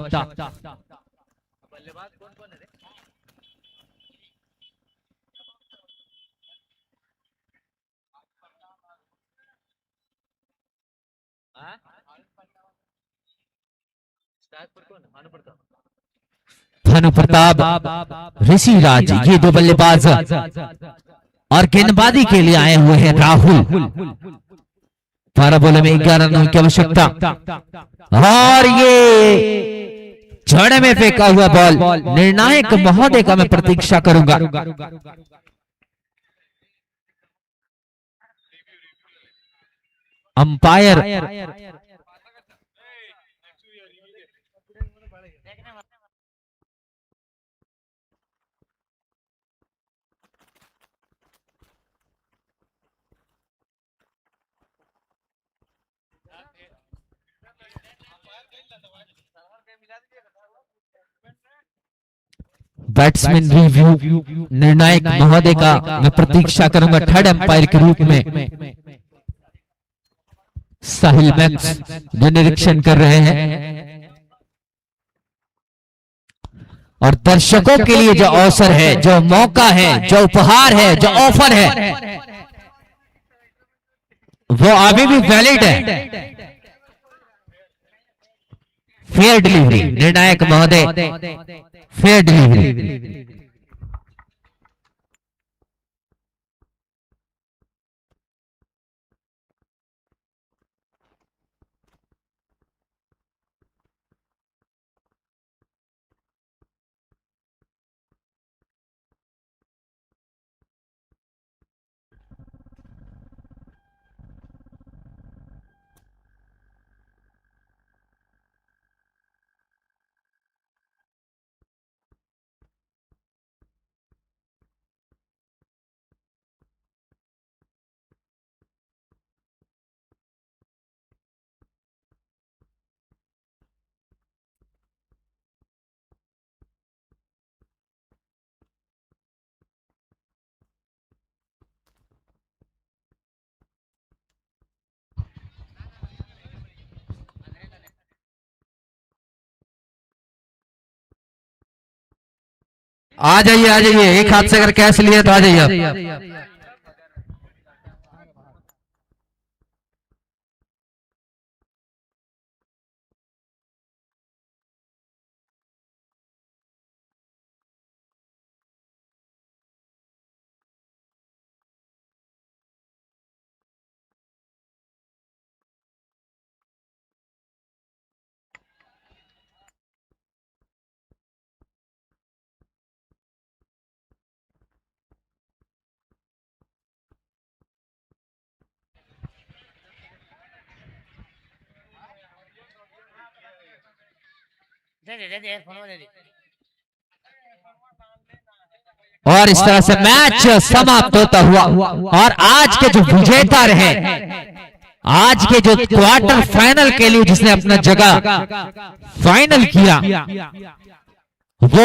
भानु प्रताप, ऋषि राज, ये 2 बल्लेबाज, और गेंदबाजी के लिए आए हुए हैं राहुल। 12 बॉलों में 11 रनों की आवश्यकता। और ये जड़ में फेंका हुआ बॉल, निर्णायक महोदय का मैं प्रतीक्षा करूंगा। अंपायर बैट्समैन रिव्यू निर्णायक महोदय का मैं प्रतीक्षा करूंगा थर्ड अंपायर के रूप में साहिल मैक्स जो निरीक्षण कर रहे हैं। और दर्शकों के लिए जो अवसर है, जो मौका है, जो उपहार है, जो ऑफर है, वो अभी भी वैलिड है। फेयर डिलीवरी निर्णायक महोदय, फेयर डिलीवरी। आ जाइए, एक हाथ से अगर कैश लिए तो आ जाइए। और इस तरह से मैच समाप्त होता हुआ और आज के जो विजेता रहे, आज के जो क्वार्टर फाइनल के लिए जिसने अपना जगह फाइनल किया,